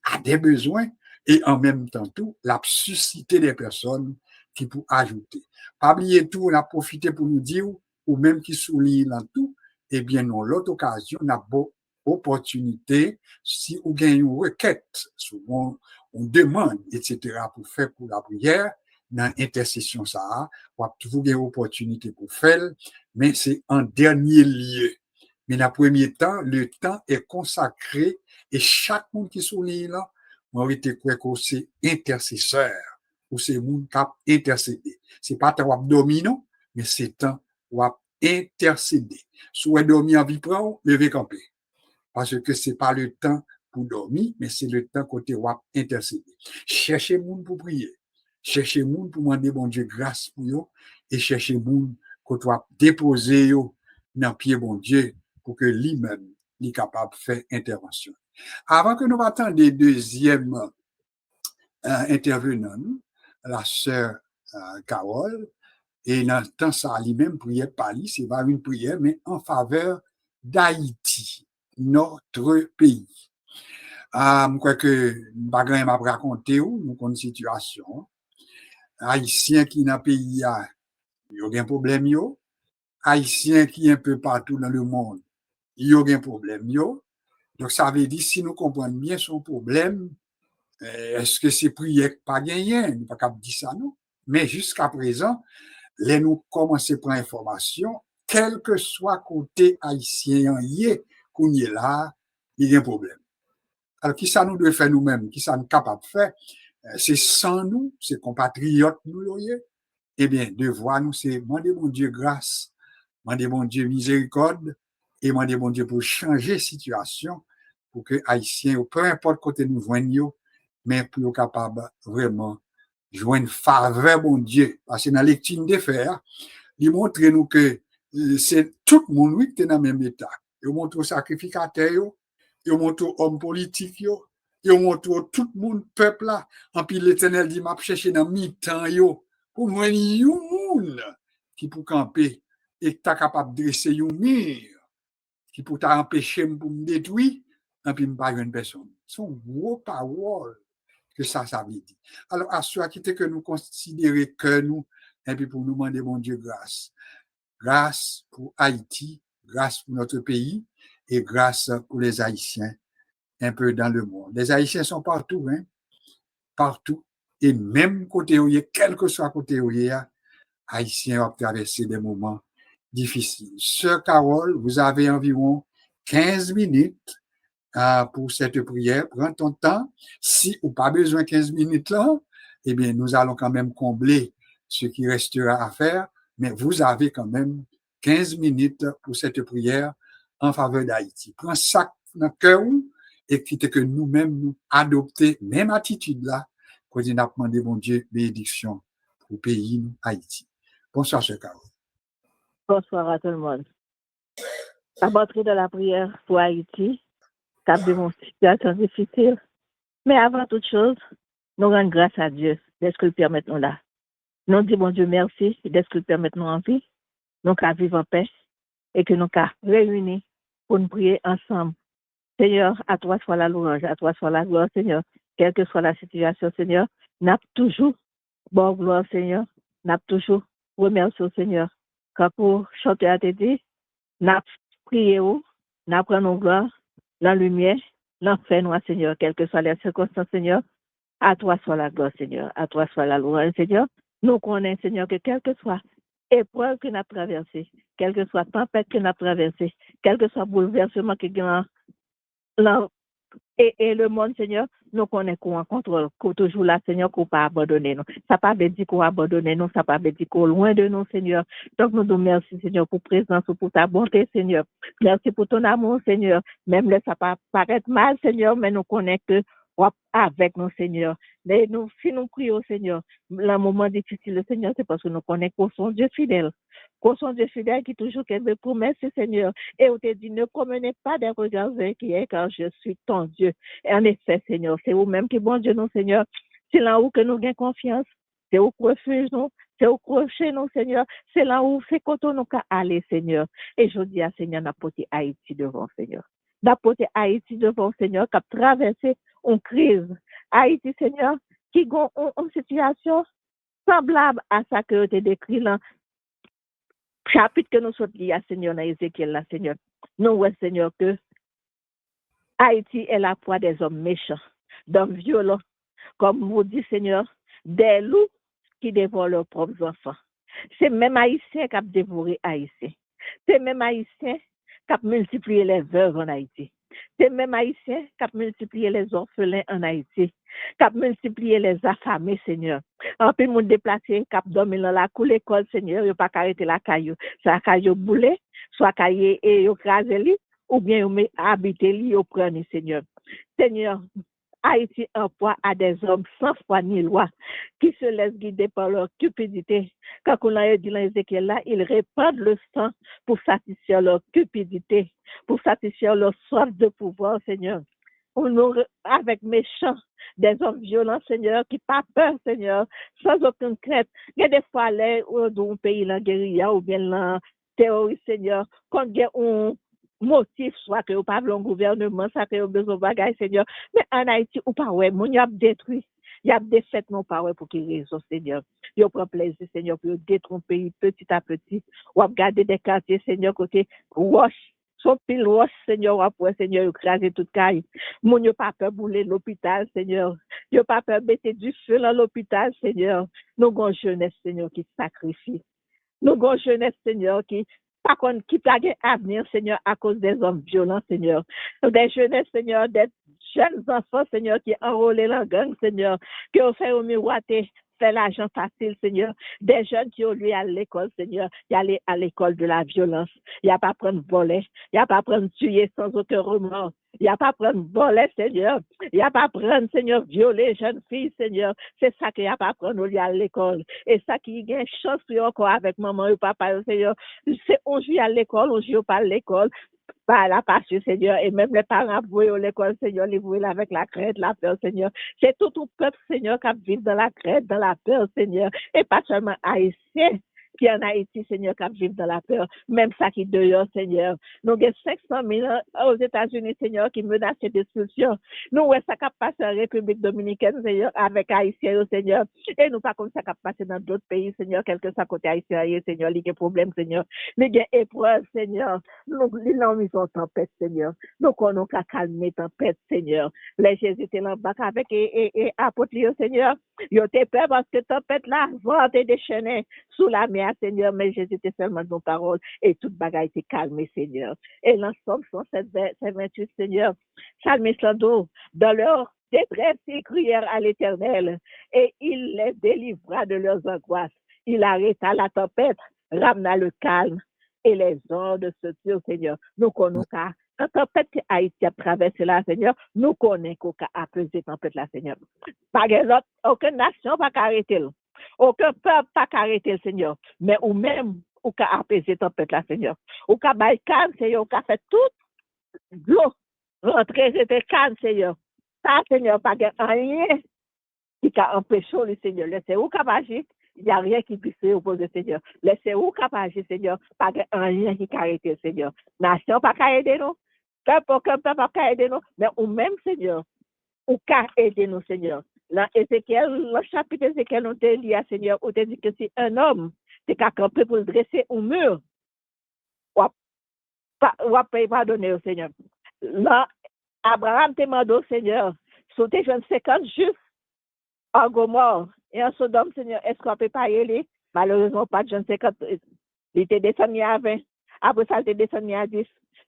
à des besoins et en même temps tout, l'a suscité des personnes qui pour ajouter. Pas oublier tout, on a profité pour nous dire, ou même qui souligne dans tout, eh bien, non, l'autre occasion, on a beau opportunité, si on gagne une requête, souvent on demande, etc., pour faire pour la prière, dans l'intercession, ça, on a toujours une opportunité pour faire, mais c'est en dernier lieu. Mais dans le premier temps, le temps est consacré et chaque monde qui souligne là, on a été quoi que c'est intercesseur ou c'est monde qui a intercédé. C'est pas temps dominant, mais c'est temps où intercéder. Si vous dormir en vie prend, levez camper. Parce que c'est pas le temps pour dormir, mais c'est le temps côté où intercéder. Cherchez monde pour prier. Cherchez monde pour demander bon Dieu grâce pour vous et cherchez monde côté où déposer yo dans pied bon Dieu pour que lui-même soit capable de faire intervention. Avant que nous attendions le deuxième intervenant, la sœur Carole, et dans le temps, ça lui-même prière par lui, c'est pas une prière, mais en faveur d'Haïti, notre pays. Je crois que Bagrin m'a raconté nous une situation. Haïtiens qui dans le pays, il y a un problème. Haïtiens qui un peu partout dans le monde, il y a un problème. Donc, ça veut dire, si nous comprenons bien son problème, est-ce que c'est prière pas gagné? Nous pas capable dire ça, non. Mais jusqu'à présent, les nous commencer par information, quel que soit côté haïtien, qu'on y est là, il y a un problème. Alors, qui ça nous doit faire nous-mêmes? Qui ça nous capable de faire? C'est sans nous, c'est compatriotes nous, eh bien, devoir nous, c'est demander mon Dieu grâce, demander mon Dieu miséricorde, et demander mon Dieu pour changer la situation, pour que Haïtiens, peu importe côté nous joignent, mais pour être capable vraiment joindre faveur, mon Dieu. Parce que dans la lecture de faire, il montre nous que c'est tout le monde oui, qui est dans le même état. Ils montrent sacrificateur, ils montrent homme politique, ils montrent tout le monde, peuple là. En puis l'Éternel dit, m'a cherché dans mi-temps, pour moi, il y a un monde qui peut camper et qui est capable de dresser un mur, qui peut t'empêcher pour me détruire, et puis me pas une personne. C'est une grosse parole que ça veut dire. Alors, à ce qui que nous considérons que nous, et puis pour nous demander, mon Dieu, grâce. Grâce pour Haïti, grâce pour notre pays et grâce pour les Haïtiens un peu dans le monde. Les Haïtiens sont partout, hein, partout. Et même côté où il y a, quel que soit côté où il y a, Haïtiens ont traversé des moments difficiles. Sœur Carole, vous avez environ 15 minutes pour cette prière. Prends ton temps. Si ou pas besoin 15 minutes là, eh bien, nous allons quand même combler ce qui restera à faire. Mais vous avez quand même 15 minutes pour cette prière en faveur d'Haïti. Prends ça dans le cœur et quitte que nous-mêmes nous adopter même attitude là, quand on a demandé, mon Dieu, bénédiction pour le pays, nous, Haïti. Bonsoir, cher Carole. Bonsoir à tout le monde. À entrer dans la prière pour Haïti, qui a une situation difficile. Mais avant toute chose, nous rendons grâce à Dieu d'être qu'il permet nous là. Nous disons, bon Dieu, merci d'être qu'il permet nous en vie, nous qu'à vivre en paix et que nous qu'à réunir pour nous prier ensemble. Seigneur, à toi soit la louange, à toi soit la gloire, Seigneur. Quelle que soit la situation, Seigneur, n'a toujours bon gloire, Seigneur. N'a toujours remercié au Seigneur. Quand pour chanter à te dit, n'a prié où, n'a pris nos gloires, la lumière, l'enfer noir, Seigneur, quelles que soient les circonstances, Seigneur. À toi soit la gloire, Seigneur. À toi soit la louange, Seigneur. Nous connaissons, Seigneur, que quelle que soit épreuve que nous avons traversée, quelle que soit tempête que nous avons traversée, quel que soit bouleversement que nous et le monde, Seigneur, nous connaissons qu'on en contrôle, qu'on toujours là, Seigneur, qu'on pas abandonner nous. Ça pas veut dire qu'on abandonne nous, ça pas veut dire qu'on loin de nous, Seigneur. Donc nous nous merci, Seigneur, pour présence, pour ta bonté, Seigneur. Merci pour ton amour, Seigneur. Même là, ça pas paraître mal, Seigneur, mais nous connaissons que avec nous, Seigneur. Mais nous, si nous prions, Seigneur, le moment difficile, Seigneur, c'est parce que nous connaissons qu'on sont Dieu fidèle. Qu'on sont Dieu fidèle qui toujours qu'elle me promet, Seigneur. Et on te dit, ne promenez pas des regards inquiets, car je suis ton Dieu. Et en effet, Seigneur, c'est vous-même qui bon Dieu, nous, Seigneur. C'est là où que nous gagnons confiance. C'est où refuge nous. C'est où crochet nous, Seigneur. C'est là où c'est quand nous qu'à aller, Seigneur. Et je dis à Seigneur, n'apporter Haïti devant, Seigneur. D'apporter Haïti devant, Seigneur, qui a traversé une crise. Haïti, Seigneur, qui a une situation semblable à ça que tu as décrit là. Chapitre que nous sommes liés à Seigneur, dans Ézéchiel, là, Seigneur. Nous, ouais, Seigneur, que Haïti est la proie des hommes méchants, d'hommes violents, comme vous dit, Seigneur, des loups qui dévorent leurs propres enfants. C'est même Haïtien qui a dévoré Haïtien. C'est même Haïtien qui a multiplié les veuves en Haïti. C'est même Haïtien qui a multiplié les orphelins en Haïti, qui a multiplié les affamés, Seigneur. En plus, mon déplacé, qui a dormi dans la cour l'école, Seigneur, il n'a pas arrêté la caillou. Ça a caillou boulé, soit caillé et il crasé, ou bien il habité, il prend, Seigneur. Seigneur, Haïti emploie à des hommes sans foi ni loi qui se laissent guider par leur cupidité. Quand on a dit dans Ézéchiel là, ils répandent le sang pour satisfaire leur cupidité, pour satisfaire leur soif de pouvoir, Seigneur. Avec méchants, des hommes violents, Seigneur, qui pas peur, Seigneur, sans aucune crainte. Il y a des fois, là, dans un pays, la guérilla ou bien la terroriste, Seigneur, quand il y a un motif, soit que vous parlez au gouvernement, ça que vous besoin de bagages, Seigneur. Mais en Haïti, ou pas, ouais, mon y a détruit. Il y a des fêtes, non pas, ouais, pour qu'il raison, Seigneur. Il prend plaisir, Seigneur, pour détruire un pays petit à petit. Ou regarder des quartiers, Seigneur, côté roche. Son pile roche, Seigneur, après, Seigneur, écraser toute caille. Mon n'y a pas peur bouler l'hôpital, Seigneur. Il n'y a pas peur mettre du feu dans l'hôpital, Seigneur. Nous avons jeunesse, Seigneur, qui sacrifie. Nous avons jeunesse, Seigneur, qui par contre, qui plague avenir, Seigneur, à cause des hommes violents, Seigneur. Des jeunesses, Seigneur, des jeunes enfants, Seigneur, qui enrôlent la gang, Seigneur, qui ont fait au miroiter, fait l'argent facile, Seigneur. Des jeunes qui ont lui à l'école, Seigneur, qui allaient à l'école de la violence. Il n'y a pas prendre voler, il n'y a pas prendre tuer sans aucun remords. Il n'y a pas prendre voler, Seigneur. Il n'y a pas prendre, Seigneur, violer jeune fille, Seigneur. C'est ça qu'il n'y a pas prendre au lieu à l'école. Et ça qui gagne chance pour encore avec maman et papa, Seigneur. C'est on joue à l'école, on joue pas à l'école. Pas la passion, Seigneur, et même les parents voués à l'école, Seigneur, les voués avec la crainte, la peur, Seigneur. C'est tout le peuple, Seigneur, qui vit dans la crainte, dans la peur, Seigneur, et pas seulement haïtiens qui en Haïti, Seigneur, qui vivent dans la peur, même ça qui dehors, Seigneur. Nous avons 500 000 aux États-Unis, Seigneur, qui menacent d'expulsion. Nous, ouais, ça qui passe en République dominicaine, Seigneur, avec Haïtiens, Seigneur. Et nous, pas comme ça qui passe dans d'autres pays, Seigneur, quel que soit côté haïtien, Seigneur, il y a des problèmes, Seigneur. Il y a des épreuves, Seigneur. Nous, ils sont en tempête, Seigneur. Nous, on a calmé tempête, Seigneur. Les Jésus étaient là bas avec et apôtre, Seigneur. Ils ont peur parce que tempête là, vent et déchaîné sous la mer, Seigneur, mais Jésus était seulement nos paroles et toute bagaille était calmée, Seigneur. Et l'ensemble sont ces 28, Seigneur, psalmiste dans leur détresse, ils crièrent à l'Éternel et il les délivra de leurs angoisses. Il arrêta la tempête, ramena le calme et les ondes se turent, Seigneur. Nous connaissons la tempête que Haïti a traversé là, Seigneur, nous connaissons qu'on a apaiser la tempête là, Seigneur. Par exemple, aucune nation va arrêter. Aucun peuple pas arrêter, Seigneur. Mais ou même, ou qu'a apaiser la tempête là, Seigneur. Ou qu'a bail calme, Seigneur, ou qu'a fait tout l'eau rentrer, c'était calme, Seigneur. Ça, Seigneur, pas rien qui a empêché le Seigneur. Laissez où qu'a agir. Il n'y a rien qui puisse opposer, Seigneur. Laissez où qu'a agir, Seigneur. Pas rien qui a arrêté, Seigneur. Nation pas qu'à aider nous. Peuple pas qu'à aider nous. Mais ou même, Seigneur, ou qu'à aider nous, Seigneur. Dans Ézéchiel, le chapitre Ézéchiel, on te lit à Seigneur, on te dit que si un homme, c'est qu'à camper pour dresser un mur, ou à pardonner au Seigneur. Là, Abraham te demande au Seigneur, si tu es 50 justes en Gomorre et en Sodome, Seigneur, est-ce qu'on peut pas y aller? Malheureusement, pas de jeune 50, il était descendu à 20. Après ça, il était descendu à 10.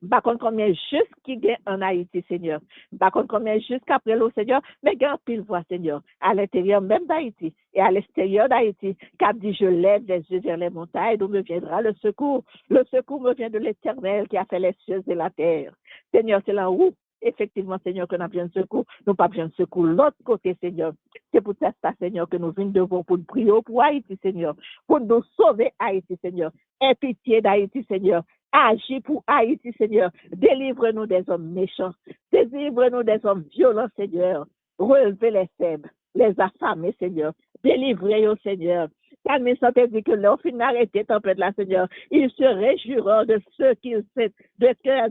Par contre, combien juste qui gagne en Haïti, Seigneur. Par contre, combien juste qu'après l'eau, Seigneur. Mais gagne pile voix, Seigneur. À l'intérieur même d'Haïti et à l'extérieur d'Haïti. Car dit, je lève les yeux vers les montagnes, d'où me viendra le secours. Le secours me vient de l'Éternel qui a fait les cieux et la terre. Seigneur, c'est là où, effectivement, Seigneur, que nous avons besoin de secours. Nous pas besoin de secours l'autre côté, Seigneur. C'est pour ça, Seigneur, que nous venons devant pour prier pour Haïti, Seigneur. Pour nous sauver Haïti, Seigneur. Aie pitié d'Haïti, Seigneur. Agis pour Haïti, Seigneur. Délivre-nous des hommes méchants. Délivre-nous des hommes violents, Seigneur. Relevez les faibles, les affamés, Seigneur. Délivrez-nous, Seigneur. Car mes santé dit que leur fin arrêté tempête là, Seigneur. Ils se réjouiront de ce qu'ils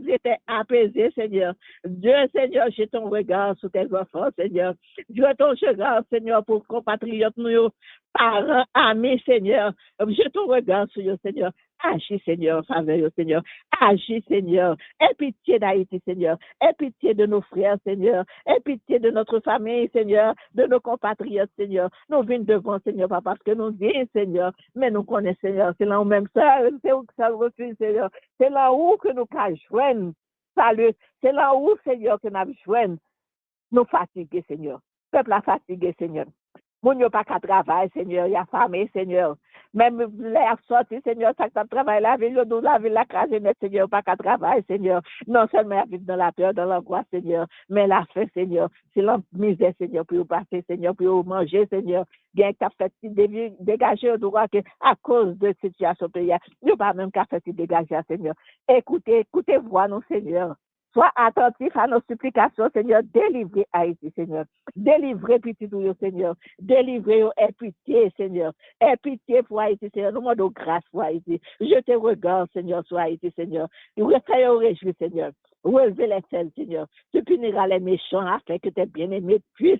étaient apaisés, Seigneur. Dieu, Seigneur, j'ai ton regard sur tes enfants, Seigneur. Dieu, ton regard, Seigneur, pour compatriotes, nous, parents, amis, Seigneur. J'ai ton regard sur eux, Seigneur. Agis, Seigneur, faveur, Seigneur. Agis, Seigneur. Aie pitié d'Haïti, Seigneur. Aie pitié de nos frères, Seigneur. Aie pitié de notre famille, Seigneur. De nos compatriotes, Seigneur. Nous venons devant, Seigneur, pas parce que nous disons, Seigneur, mais nous connaissons, Seigneur. C'est là où même ça, c'est où que ça refuse, Seigneur. C'est là où que nous joignons. Salut. C'est là où, Seigneur, que nous joignons. Nous fatigués, Seigneur. Peuple a fatigué, Seigneur. Moun yo pas qu'à travail, Seigneur, il y a famille, Seigneur. Même l'air sorti, Seigneur, ça que travail la ville, nous la ville, la crase net, Seigneur, pas qu'à travail, Seigneur. Non seulement à vivre dans la peur, dans l'angoisse, Seigneur, mais la faim, Seigneur. C'est la misère, Seigneur, pour passer, Seigneur, pour manger, Seigneur. Bien qu'à fait dégager au droit que à cause de cette situation pays, nous pas même qu'à fait dégager, Seigneur. Écoutez, voix nous, Seigneur. Sois attentif à nos supplications, Seigneur. Délivrez Haïti, Seigneur. Délivrez petit douille, Seigneur. Délivrez, aie pitié, Seigneur. Aie pitié pour Haïti, Seigneur. Nous demandons grâce pour Haïti. Je te regarde, Seigneur, sur Haïti, Seigneur. Fais au réjouir, Seigneur. Relevez les selles, Seigneur. Tu puniras les méchants afin que tes bien-aimés puissent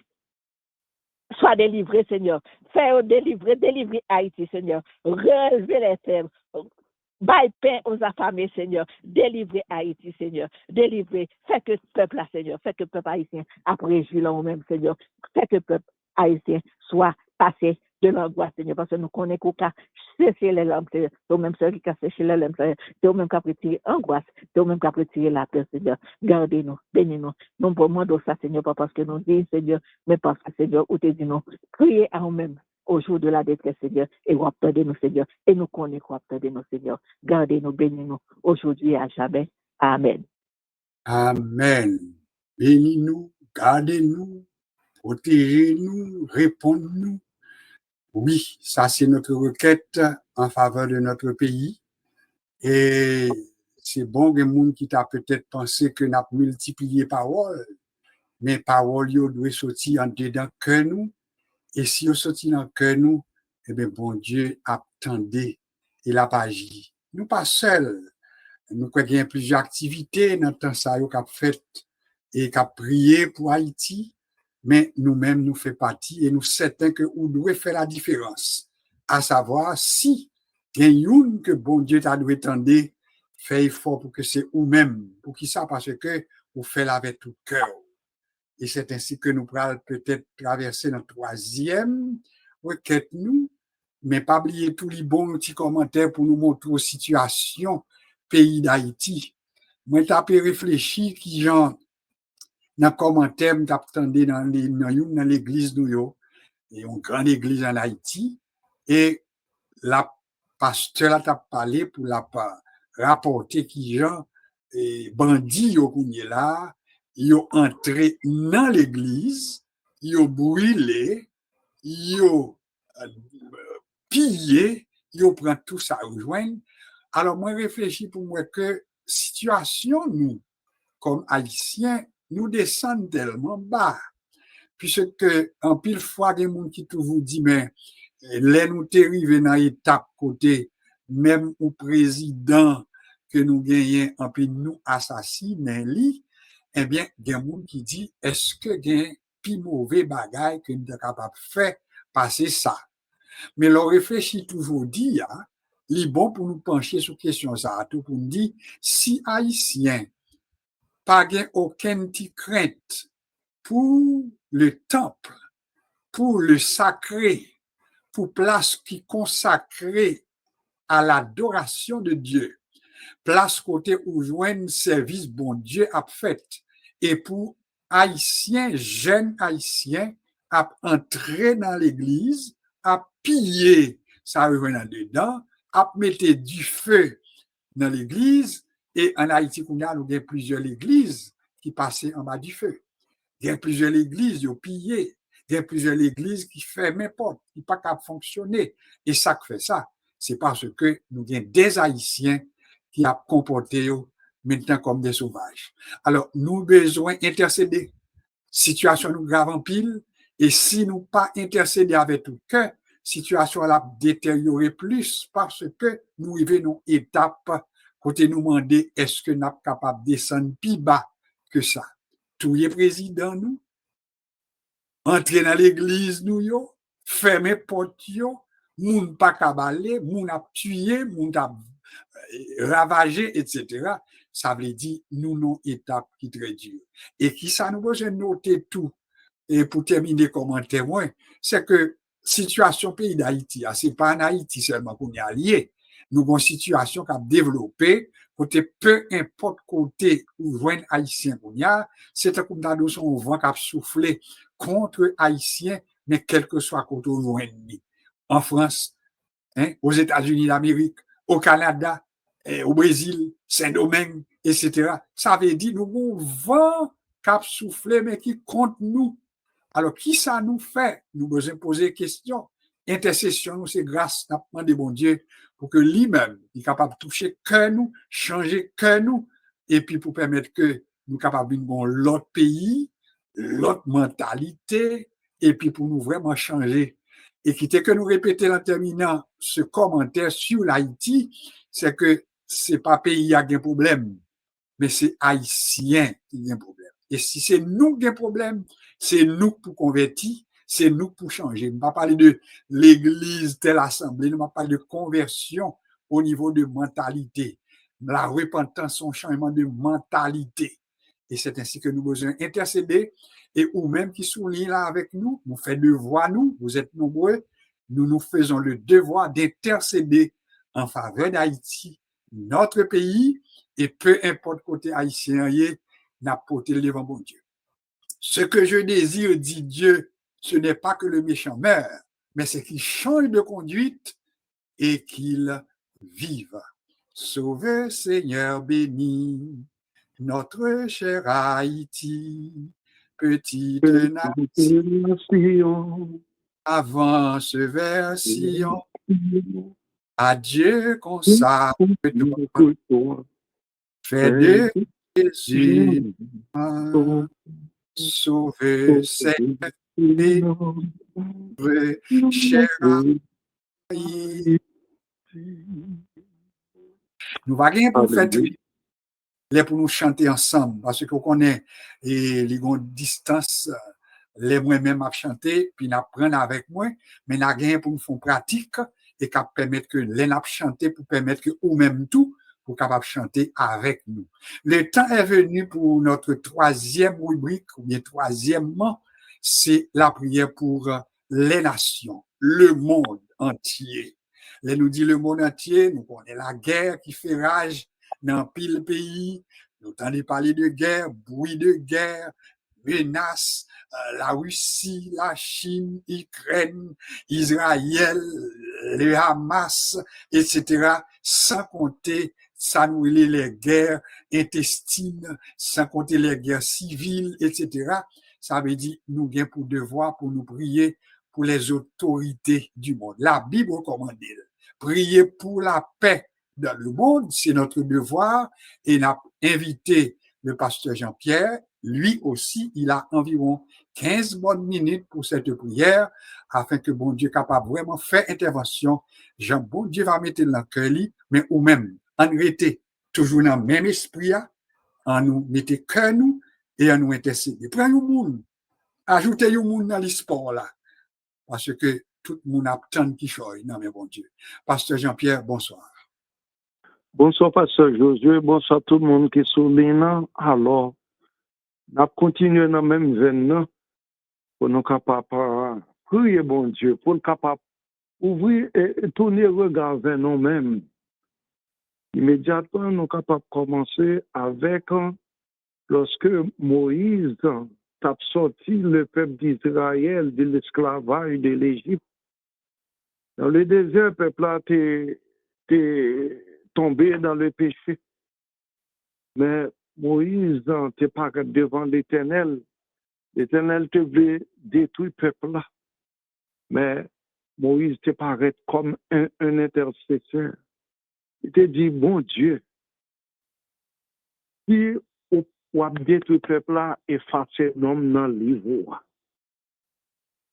sois délivré, Seigneur. Fais délivrer Haïti, Seigneur. Relevez les faibles. Baille pain aux affamés, Seigneur. Délivrez Haïti, Seigneur. Délivrez. Fais que le peuple, Seigneur. Fais que le peuple haïtien, après juillet même, Seigneur. Fais que le peuple haïtien soit passé de l'angoisse, Seigneur. Parce que nous connaissons qu'au cas, sécher les lampes, Seigneur. C'est au même seul qui a séché les lampes, Seigneur. C'est au même qui a retiré l'angoisse. C'est au même qui a retiré la peur, Seigneur. Gardez-nous, bénis-nous. Non pour moi, ça, Seigneur, pas parce que nous disons, Seigneur, mais parce que, Seigneur, où te dit nous, criez à nous-mêmes au jour de la détresse, Seigneur, et vous attendez nous, Seigneur, et nous connaissons vous attendez nous, Seigneur. Gardez-nous, bénis-nous, aujourd'hui et à jamais. Amen. Amen. bénis-nous, gardez-nous, protégez-nous, répondez-nous. Oui, ça c'est notre requête en faveur de notre pays. Et c'est bon que monde qui t'a peut-être pensé que n'a multiplié parole, mais parole yo doit sortir en dedans que nous. Et si on sortit dans que nous, eh bien, bon Dieu attendez, il a pas agi. Nous pas seuls. Nous avons plusieurs activités dans le temps ça qu'a fait et qu'a prié pour Haïti, mais nous-mêmes nous faisons partie et nous certains que nous devons faire la différence. À savoir si il y a une que bon Dieu t'a dû attendre, fait effort pour que c'est vous-même. Pour qui ça? Parce que vous faites avec tout cœur. Et c'est ainsi que nous pourrons peut-être traverser notre troisième requête nous, mais pas oublier tous les bons petits commentaires pour nous montrer la situation pays d'Haïti. Moi, j'ai réfléchi qui genre dans les commentaires, j'attendais dans l'église nous yo, et une grande église en Haïti, et la pasteur a parlé pour la rapporter qui genre bandits yo kounye là, yo entré dans l'église, yo brûlé, yo pillé, yo prend tout ça rejoindre. Alors moi réfléchis pour moi que situation nous comme haïtiens nous descendons tellement bas puisque en pile fois des gens qui toujours dit mais les nous arrivés dans étape côté même au président que nous gagnons en pile nous assassiner lui eh bien il y a des gens qui dit est-ce que gain plus mauvais bagaille que nous sommes capable de faire passer ça mais l'on réfléchit toujours dit hein, il est bon pour nous pencher sur question ça tout pour nous dire si haïtien pas aucune crainte pour le temple, pour le sacré, pour place qui consacrée à l'adoration de Dieu, place côté où joigne service bon Dieu a fait, et pour haïtiens, jeunes haïtiens, à entrer dans l'église, à piller, ça revient dedans, à mettre du feu dans l'église, et en Haïti, nous avons plusieurs églises qui passaient en bas du feu. Il y a plusieurs églises qui ont pillé. Il y a plusieurs églises qui ferment portes, qui ne peuvent pas fonctionner. Et ça qui fait ça, c'est parce que nous avons des Haïtiens qui ont comporté maintenant comme des sauvages. Alors, nous avons besoin d'intercéder. Situation nous grave en pile. Et si nous pas intercéder avec tout cœur, situation la détériorer plus parce que nous arrivons à une étape côté nous demander est-ce que nous sommes capables de descendre plus bas que ça. Tous les présidents nous, entrer dans l'église nous yo, fermer porte yo, moun pas cabalé, moun a tué, moun a ravagé, etc. Ça veut dire nous non étape qui très dure. Et qui ça nous besoin noter tout. Et pour terminer comme un témoin, c'est que situation pays d'Haïti, c'est pas en Haïti seulement qu'on est allié. Nous avons une situation qui a développé, côté peu importe côté où joignent Haïtiens qu'on y a, c'est comme dans le son vent qui a soufflé contre Haïtiens, mais quel que soit côté où joignent. En France, hein, aux États-Unis d'Amérique, au Canada, au Brésil, Saint-Domingue, etc. Ça veut dire nous avons vent qui a soufflé, mais qui compte nous. Alors, qui ça nous fait? Nous devons poser des questions. Intercession, nous, c'est grâce, n'a demandé bon Dieu, pour que lui-même, il est capable de toucher que nous, changer que nous, et puis pour permettre que nous capables de bon l'autre pays, l'autre mentalité, et puis pour nous vraiment changer. Et quitter que nous répéter en terminant ce commentaire sur l'Haïti, c'est que c'est pas pays qui a un problème, mais c'est Haïtien qui a un problème. Et si c'est nous qui avons un problème, c'est nous pour convertir, c'est nous pour changer. On ne va pas parler de l'église, telle assemblée, on va parler de conversion au niveau de mentalité. La repentance, son changement de mentalité. Et c'est ainsi que nous devons intercéder. Et ou même qui souligne là avec nous, nous fait devoir, nous, vous êtes nombreux, nous faisons le devoir d'intercéder en faveur d'Haïti, notre pays, et peu importe côté haïtien, n'a porté le devant bon Dieu. Ce que je désire, dit Dieu, ce n'est pas que le méchant meure, mais c'est qu'il change de conduite et qu'il vive. Sauve, Seigneur béni, notre cher Haïti, petite nation, avance vers Sion. Adieu, consacre toi, fais de Jésus sauver cette chère Haïti. Nous va gagner pour faire les pour nous chanter ensemble parce qu'on connaît et les distance les moi-même à chanter puis n'apprendre avec moi mais n'a gagné pour nous faire pratique et qui permettre que les n'a chanter pour permettre que ou même tout pour capable chanter avec nous. Le temps est venu pour notre troisième rubrique ou bien troisièmement, c'est la prière pour les nations, le monde entier. Là, nous dit le monde entier, nous connaissons la guerre qui fait rage dans pile pays. Nous entendons parler de guerre, bruit de guerre, menaces, la Russie, la Chine, l'Ukraine, Israël, le Hamas, etc. Sans compter, ça nous les guerres intestines, sans compter les guerres civiles, etc. Ça veut dire nous avons pour devoir pour nous prier pour les autorités du monde. La Bible recommande prier pour la paix dans le monde, c'est notre devoir. Et on a invité le pasteur Jean-Pierre. Lui aussi, il a environ 15 bonnes minutes pour cette prière afin que bon Dieu capable vraiment faire intervention. Jean, bon Dieu va mettre dans le cœur, mais ou même, en réalité, toujours dans le même esprit, en nous mettre cœur nous et en nous intercéder. Prenez le monde, ajoutez le monde dans l'esport là, parce que tout le monde a tant qui choisit. Non, mais bon Dieu. Pasteur Jean-Pierre, bonsoir. Bonsoir, Pasteur Josué. Bonsoir tout le monde qui est sur l'INA. Alors, on a continué dans la même veine pour nous capables de prier, bon Dieu, pour nous capables d'ouvrir et tourner le regard vers nous-mêmes. Immédiatement, nous sommes capables de commencer avec lorsque Moïse a sorti le peuple d'Israël de l'esclavage de l'Égypte. Dans le désert, le peuple a été tombé dans le péché. Mais Moïse te paraît devant l'Éternel. L'Éternel te voulait détruire le peuple là. Mais Moïse te paraît comme un intercesseur. Il te dit, bon Dieu, si on a détruit le peuple là, effacer l'homme dans le livre.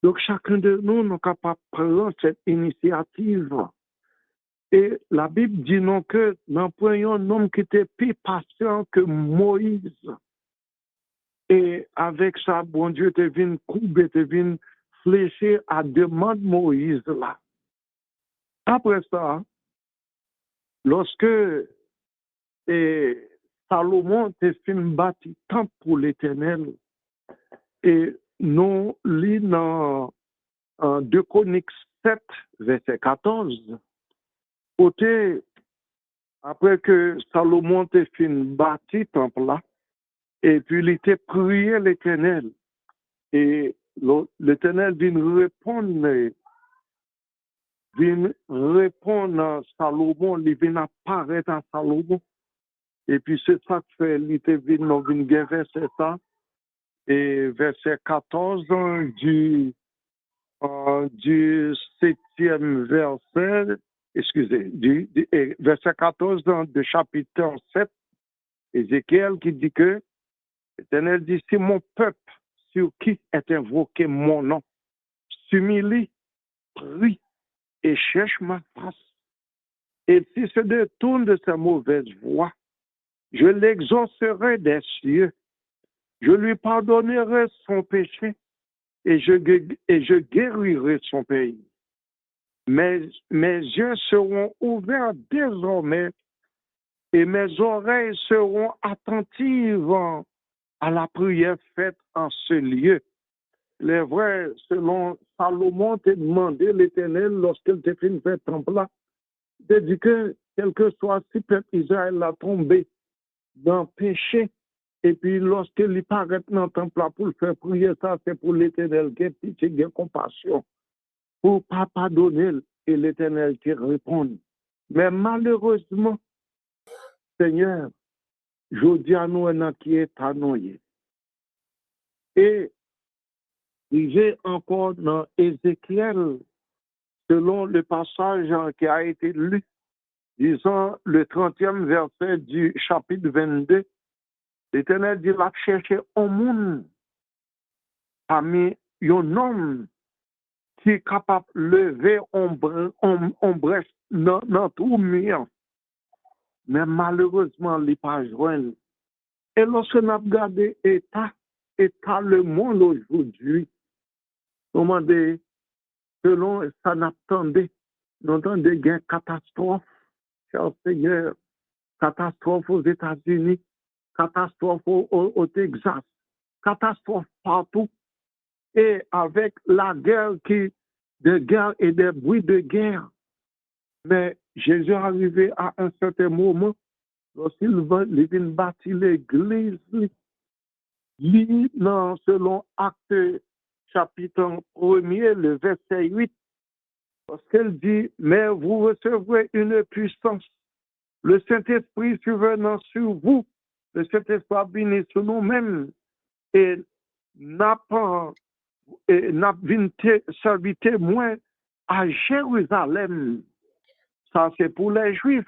Donc chacun de nous n'est capable de prendre cette initiative. Et la Bible dit non que nous prenions un homme qui était plus patient que Moïse. Et avec ça, bon Dieu te vient couper, te vient flécher à demande Moïse là. Après ça, lorsque Salomon te fin bâti temple pour l'Éternel, et nous lisons dans 2 Chroniques 7, verset 14, côté, après que Salomon te fin bâti temple là, et puis il était prié l'Éternel, et l'Éternel vient répondre à Salomon, il vient apparaître à Salomon. Et puis c'est ça que fait, il était venu verset ça, et verset 14 du 7e verset, verset 14 de chapitre 7, Ézéchiel qui dit que l'Éternel dit, si mon peuple sur qui est invoqué mon nom s'humilie, prie et cherche ma face, et s'il se détourne de sa mauvaise voie, je l'exaucerai des cieux, je lui pardonnerai son péché et je guérirai son pays. Mes yeux seront ouverts désormais et mes oreilles seront attentives à la prière faite en ce lieu. Les vrais, selon Salomon, t'a demandé l'Éternel lorsqu'il t'a fait une fête temple là, il a dit que quel que soit si peuple Israël a tombé dans le péché, et puis lorsqu'il paraît dans le temple là pour le faire prier, ça c'est pour l'Éternel qui a pitié, qui a compassion, pour ne pas pardonner, et l'Éternel qui répond. Mais malheureusement, Seigneur, je dis à nous un qui est annoyé. Et j'ai encore dans Ézéchiel, selon le passage qui a été lu, disons le 30e verset du chapitre 22, l'Éternel dit, la chercher au monde, parmi un homme qui est capable de lever en brèche dans tout mur. Mais malheureusement, il n'est pas joint. Et lorsque nous avons regardé l'état le monde aujourd'hui, comment dire, selon ça n'attendait, nous entendons des catastrophes, cher Seigneur, catastrophes aux États-Unis, catastrophes au Texas, catastrophes partout. Et avec la guerre des guerres et des bruits de guerre. Mais Jésus est arrivé à un certain moment, lorsqu'il vient bâtir l'église, selon Actes chapitre 1er, le verset 8, parce qu'elle dit, mais vous recevrez une puissance. Le Saint-Esprit survenant sur vous, le Saint-Esprit a béni sur nous-mêmes et n'a pas servi témoin à Jérusalem. Ça, c'est pour les Juifs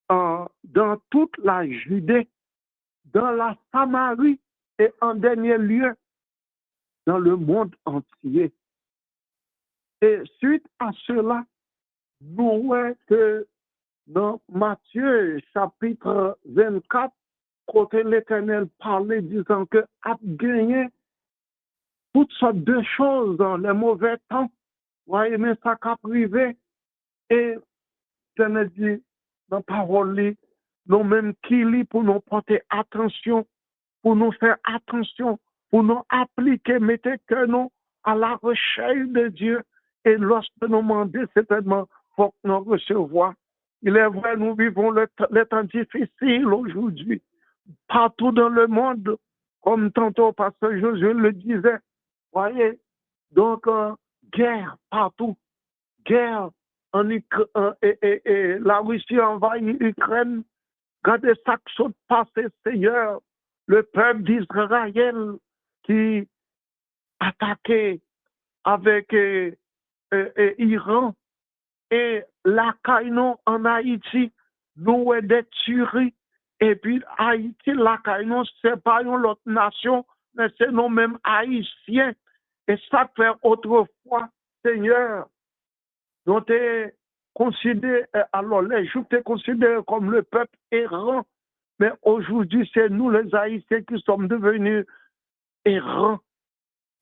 dans toute la Judée, dans la Samarie et en dernier lieu, dans le monde entier. Et suite à cela, nous voyons que dans Matthieu chapitre 24, côté l'Éternel parlait disant que a gagné toutes sortes de choses dans les mauvais temps. Voyez, mais ça qu'a privé. Et l'Éternel dit dans la parole, nous-mêmes qui lit pour nous porter attention, pour nous faire attention, pour nous appliquer, mettez que nous à la recherche de Dieu. Et lorsque nous demandons, certainement, il faut que nous recevoir. Il est vrai, nous vivons les temps difficiles aujourd'hui, partout dans le monde, comme tantôt Pasteur Josué le disait. Voyez, donc, guerre partout, guerre en Ukraine, et la Russie envahit l'Ukraine. Regardez ça qui s'est passé, Seigneur, le peuple d'Israël qui attaquait avec Iran et la Caïnon en Haïti, nous des tueries. Et puis Haïti, la Caïnon, c'est pas une autre nation, mais c'est nous-mêmes haïtiens. Et ça fait autrefois, Seigneur, nous t'es considéré, alors les Juifs étaient considérés comme le peuple errant, mais aujourd'hui, c'est nous les Haïtiens qui sommes devenus errants.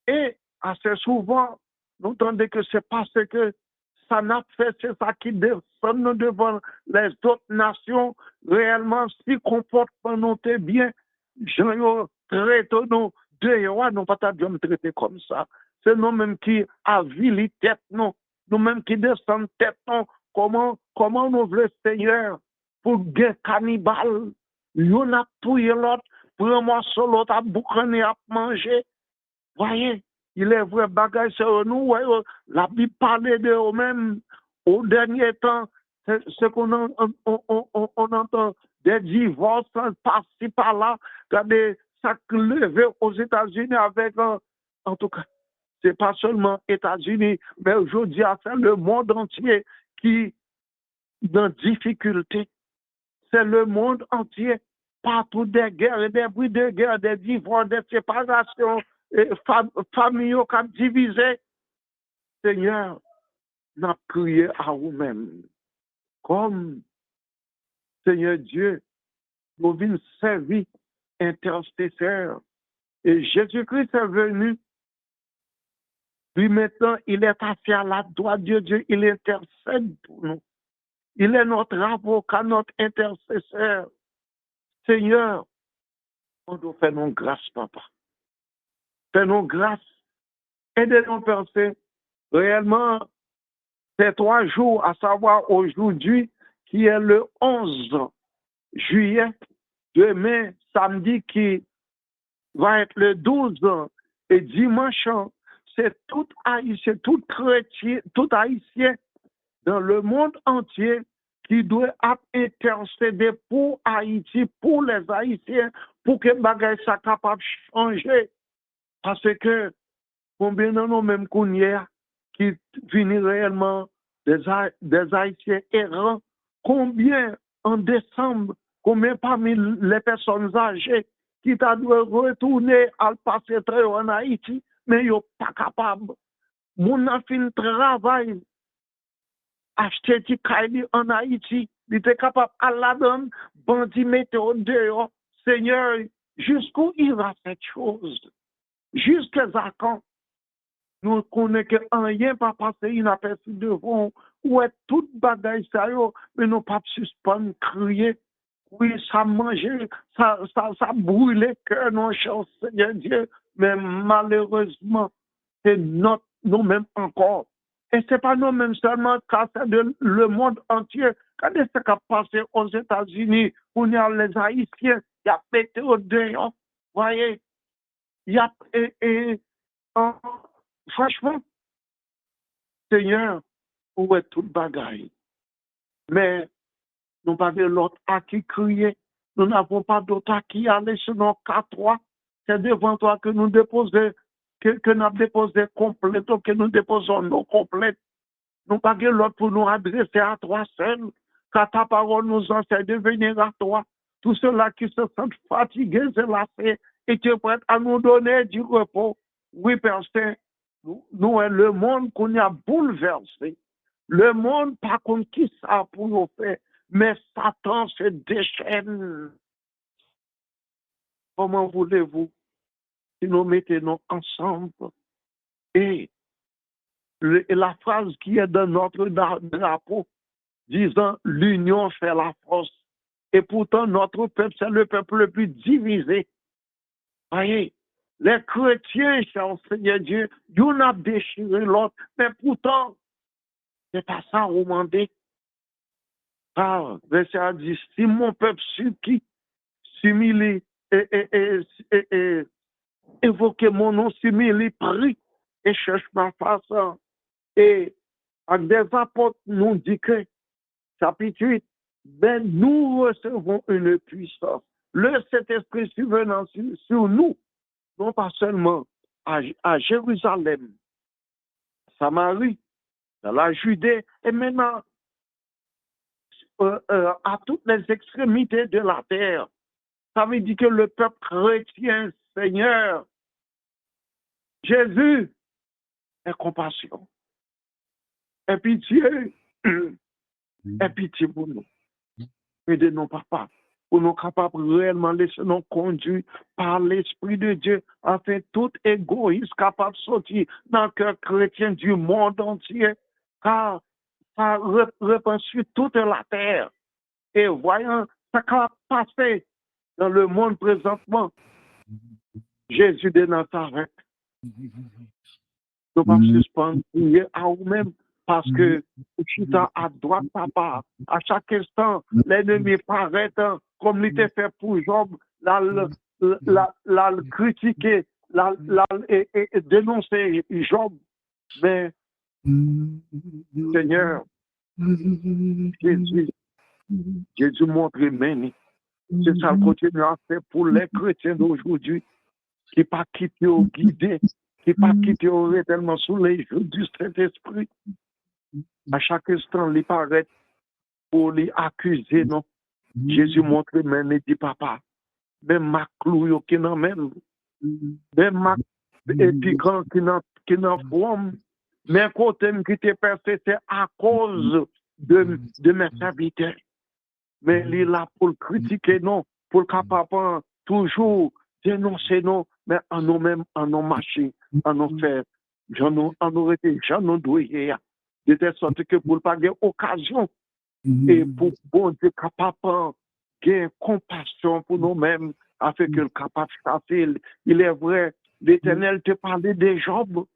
Et assez souvent, nous entendons que c'est parce que ça n'a fait, c'est ça qui descend devant les autres nations, réellement, si comportement nous est bien, j'en traite nous, dehors, nous pas me traiter comme ça. C'est nous-mêmes qui avilissons tête, nous-mêmes qui descendons tête, comment nous voulons, Seigneur, pour guerre cannibale, nous avons tué l'autre, pour un morceau, l'autre à boucaner, à manger. Voyez, il est vrai, bagage sur nous, voyez, la Bible parlait de eux-mêmes. Au dernier temps, ce qu'on on entend, des divorces par-ci, par-là, des sacs levés aux États-Unis avec, en tout cas, c'est pas seulement États-Unis, mais aujourd'hui, c'est le monde entier qui dans difficulté. C'est le monde entier, partout des guerres, des bruits de guerre, des divorces, des séparations, familles qui sont divisées. Seigneur, nous prions à vous-même. Comme Seigneur Dieu, nous venons servir intercesseur. Et Jésus-Christ est venu. Puis maintenant, il est assis à la droite de Dieu. Il intercède pour nous. Il est notre avocat, notre intercesseur. Seigneur, on doit faire nos grâces, papa. Fais nos grâces. Aidez-nous à penser. Réellement, ces 3 jours, à savoir aujourd'hui, qui est le 11 juillet, demain, samedi, qui va être le 12, et dimanche, c'est tout haïtien, tout chrétien, tout haïtien dans le monde entier qui doit intercéder pour Haïti, pour les Haïtiens, pour que bagay ça capable de changer. Parce que combien de nous même qu'on y a qui finissent réellement des Haïtiens errants, combien en décembre, combien parmi les personnes âgées qui doivent retourner à passer très en Haïti, mais ils ne sont pas capables. Mon a fait un travail, acheter des cailles en Haïti, il était capable à la donne, bandit météo dehors. Seigneur, jusqu'où il va cette chose? Jusqu'à quand? Nous connaissons que rien pas passé inaperçu devant, ou est toute bagaille ça, mais nous pas suspendre, crier. Oui, ça mangeait, ça brûlait cœur, non, cher Seigneur Dieu, mais malheureusement, c'est nous-mêmes encore. Et c'est pas nous-mêmes seulement, car c'est le monde entier. Quand est-ce qui a passé aux États-Unis, où il y a les Haïtiens, il y a pété au dehors, voyez, il y a, franchement, Seigneur, où est toute bagaille? Mais nous n'avons pas l'autre à qui crier. Nous n'avons pas d'autre à qui aller sur nos 4-3. C'est devant toi que nous déposons, que nous déposons complètes, que nous déposons nos complètes. Nous n'avons pas l'autre pour nous adresser à toi seul. Car ta parole nous enseigne de venir à toi. Tous ceux-là qui se sentent fatigués et lassés, et tu es prêt à nous donner du repos. Oui, Père Saint, nous, le monde qu'on a bouleversé. Le monde, par contre, qui ça pour nous faire? Mais Satan se déchaîne. Comment voulez-vous si nous mettons ensemble? Et la phrase qui est dans notre drapeau, disant l'union fait la force. Et pourtant, notre peuple, c'est le peuple le plus divisé. Voyez, les chrétiens, cher Seigneur Dieu, ils ont déchiré l'autre, mais pourtant, c'est pas ça au mandé. Car, verset a dit, si mon peuple supplie, s'humilie et évoque mon nom, s'humilie, prie et cherche ma face. Et avec des apôtres, nous dit que, chapitre 8, ben nous recevons une puissance. Le Saint-Esprit survenant sur nous, non pas seulement à Jérusalem, Samarie, dans la Judée, et maintenant à toutes les extrémités de la terre. Ça veut dire que le peuple chrétien, Seigneur, Jésus, est compassion, est pitié, est pitié pour nous. Aidez-nous, papa, pour nous capables réellement laisser nous conduire par l'Esprit de Dieu, afin tout égoïste capable de sortir dans le cœur chrétien du monde entier, car ça répand sur toute la terre. Et voyant ce qui a passé dans le monde présentement, Jésus de Nazareth, nous ne suspendre prier à vous-même parce que chita à droite, papa, à chaque instant, l'ennemi paraît comme il était fait pour Job, la critiquer, et dénoncer Job. Mais, Seigneur, Jésus montre main. C'est ça le continue à faire pour les chrétiens d'aujourd'hui qui pas quitté au guidé, qui pas quitté au tellement sous les joues du Saint-Esprit. À chaque instant, il paraît pour les accuser, non? Jésus montre main et dit, papa, même ma clou qui n'en même, même ma épigrant qui n'en forme, mais côté qui t'est percé, c'est à cause de mes serviteurs. Mais il est là pour le critiquer, non, pour le capable toujours dénoncer, non, mais en nous-mêmes, en nous marcher, en nous faire, en nous été, en nous douiller, de telle sorte que pour ne pas avoir occasion, et pour bon Dieu capable de compassion pour nous-mêmes, afin que le capable de chasser. Il est vrai, l'Éternel te parlait de Job,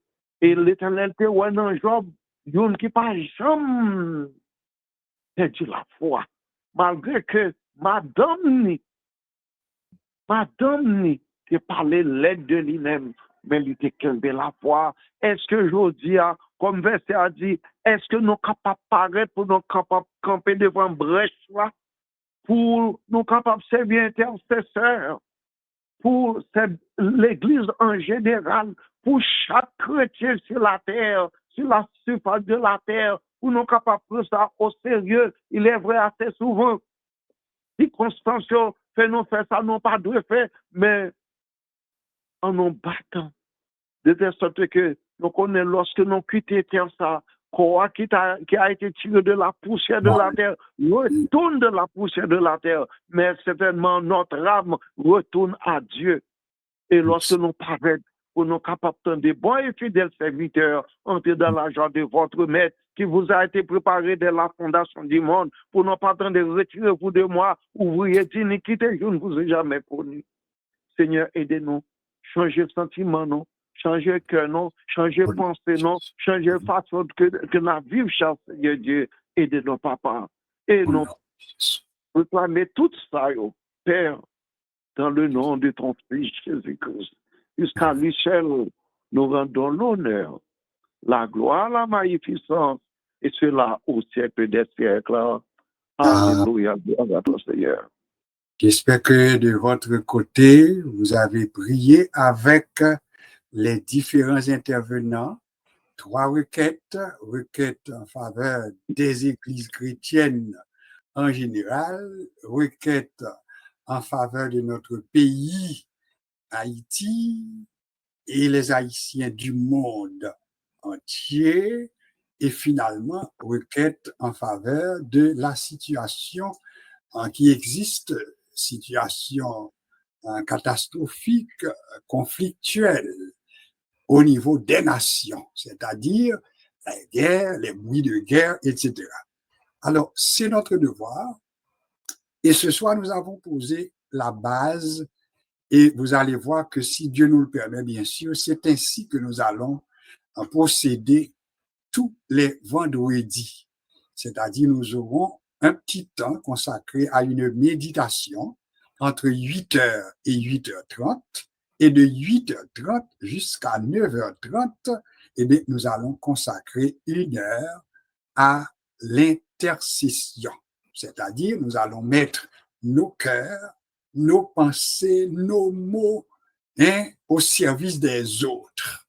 et l'Éternel te ouais dans Job, il qui pas jamais perdu la foi. Malgré que madame ni te parlait l'aide de lui-même, mais il était qu'un de la foi. Est-ce que je dis, comme verset a dit, est-ce que nous capables de paraître pour nous capables de camper devant brèche là, pour nous capables de servir intercesseur, pour l'Église en général, pour chaque chrétien sur la terre, sur la surface de la terre, pour nous capables de prendre ça au sérieux. Il est vrai assez souvent, circonstances fait nous faire ça, non pas de faire, mais en nous battant, de telle sorte que nous connaissons lorsque nous quittons terre ça, quoi qui a été tiré de la poussière de la terre, retourne de la poussière de la terre, mais certainement notre âme retourne à Dieu. Et lorsque nous parlons, pour nous capables de bons et fidèles serviteurs, entrer dans la joie de votre maître, qui vous a été préparé dès la fondation du monde, pour ne pas attendre de retirer vous de moi, ouvrier d'iniquité, je ne vous ai jamais connu. Seigneur, aidez-nous, changez le sentiment, non, changez le cœur, non, changez la pensée, non, changez la façon que la vie, cher Seigneur Dieu, aidez-nous, papa. Et nous réclamer tout ça, Père, dans le nom de ton Fils Jésus-Christ. Jusqu'à lui seul, nous rendons l'honneur, la gloire, la magnificence, et cela au siècle des siècles. Alléluia, gloire à ton Seigneur. J'espère que de votre côté, vous avez prié avec les différents intervenants. 3 requêtes en faveur des églises chrétiennes en général, requêtes en faveur de notre pays, Haïti, et les Haïtiens du monde entier, et finalement, requête en faveur de la situation qui existe, situation catastrophique, conflictuelle au niveau des nations, c'est-à-dire la guerre, les bruits de guerre, etc. Alors, c'est notre devoir. Et ce soir, nous avons posé la base et vous allez voir que si Dieu nous le permet, bien sûr, c'est ainsi que nous allons procéder tous les vendredis. C'est-à-dire, nous aurons un petit temps consacré à une méditation entre 8h et 8h30 et de 8h30 jusqu'à 9h30, eh bien, nous allons consacrer 1 heure à l'intercession. C'est-à-dire, nous allons mettre nos cœurs, nos pensées, nos mots au service des autres.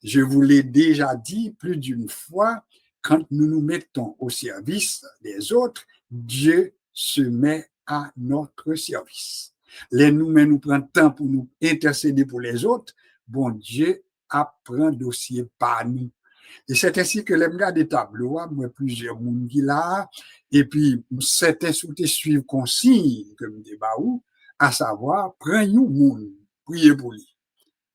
Je vous l'ai déjà dit plus d'une fois, quand nous nous mettons au service des autres, Dieu se met à notre service. Les nous prennent temps pour nous intercéder pour les autres, bon Dieu apprend dossier par nous. Et c'est ainsi que les gars des tableaux, moi, plusieurs monde qui là, et puis, certains souhaitent suivre consigne, comme des baou, à savoir, prenez nous monde, priez pour lui.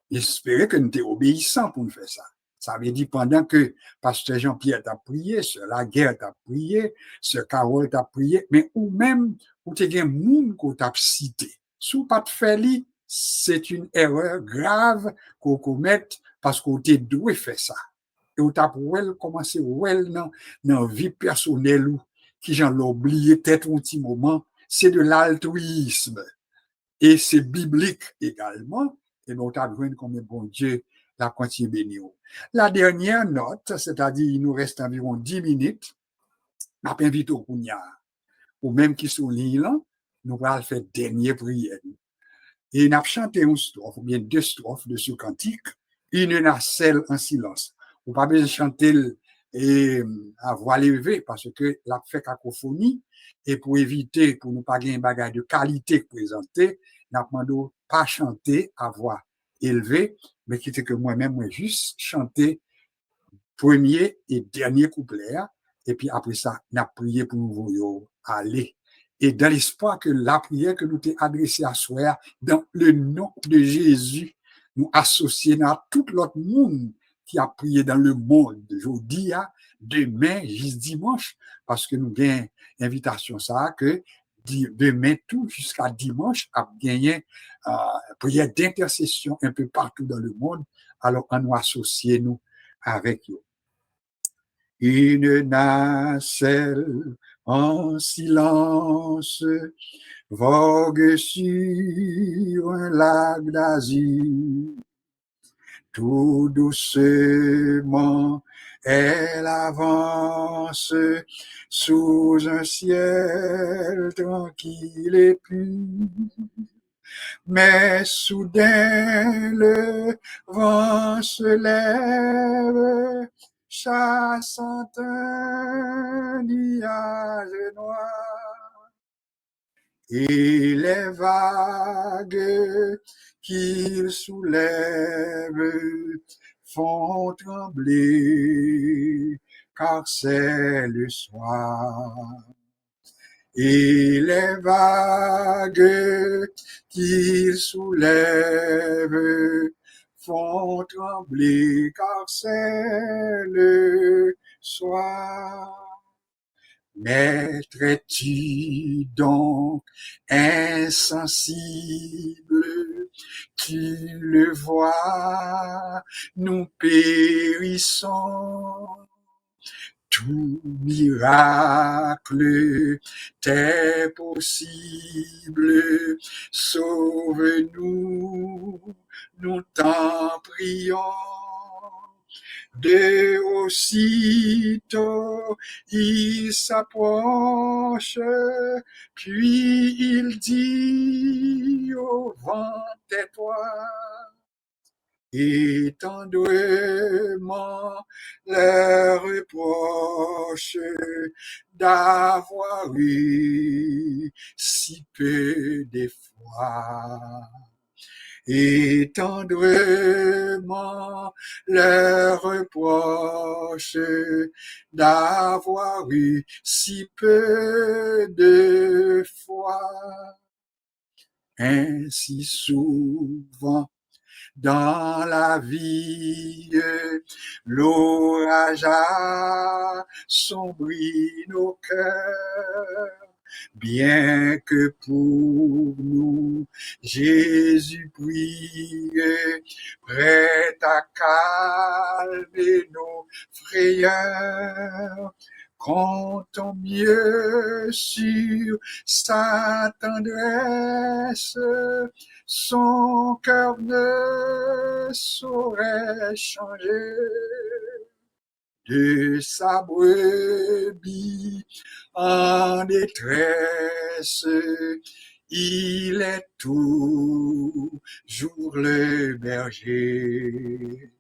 J'espère que nous sommes obéissants pour nous faire ça. Ça veut dire pendant que pasteur Jean-Pierre t'a prié, Sœur Laguerre t'a prié, Sœur Carole t'a prié, mais ou même, ou t'es un monde qu'on t'a cité. Si vous pas de faire li, c'est une erreur grave qu'on commette parce qu'on t'est doué faire ça. Et on t'a commencé dans la vie personnelle ou qui j'en l'ai oublié peut-être un petit moment, c'est de l'altruisme. Et c'est biblique également. Et nous avons besoin comme bon Dieu la continue bénir. La dernière note, c'est-à-dire il nous reste environ 10 minutes, je invite au Kounia, ou même qui sont là, nous allons faire dernière prière. Et nous avons chanté une strophe, ou bien 2 strophes de ce cantique, une nacelle en silence. Vous ne pouvez pas besoin de chanter et à voix levée parce que la fait cacophonie et pour éviter, pour ne pas gagner un bagage de qualité présenté, nous demandons pas chanter à voix élevée, mais qui était que moi-même, moi juste chanter premier et dernier couplet, et puis après ça, nous avons prié pour nous aller. Et dans l'espoir que la prière que nous t'ai adressée à soi, dans le nom de Jésus, nous associons à tout l'autre monde qui a prié dans le monde aujourd'hui, demain, juste dimanche, parce que nous avons une invitation ça, que demain tout jusqu'à dimanche, a gagné prière d'intercession un peu partout dans le monde. Alors, on nous associe nous avec eux. Une nacelle en silence vogue sur un lac d'azur. Tout doucement, Elle avance sous un ciel tranquille et pur. Mais soudain le vent se lève, chassant un nuage noir. Et les vagues qu'il soulève font trembler, car c'est le soir. Et les vagues qu'il soulève font trembler, car c'est le soir. M'être-tu donc insensible? Tu le vois, nous périssons. Tout miracle t'est possible. Sauve-nous, nous t'en prions. De aussitôt il s'approche, puis il dit au vent, tais-toi, et tendrement leur reproche d'avoir eu si peu de foi. Et tendrement leur reproche d'avoir eu si peu de foi. Ainsi souvent dans la vie, l'orage assombrit nos cœurs. Bien que pour nous, Jésus prie, prêt à calmer nos frayeurs, comptons mieux sur sa tendresse, son cœur ne saurait changer. De sa brebis en détresse, il est toujours le berger.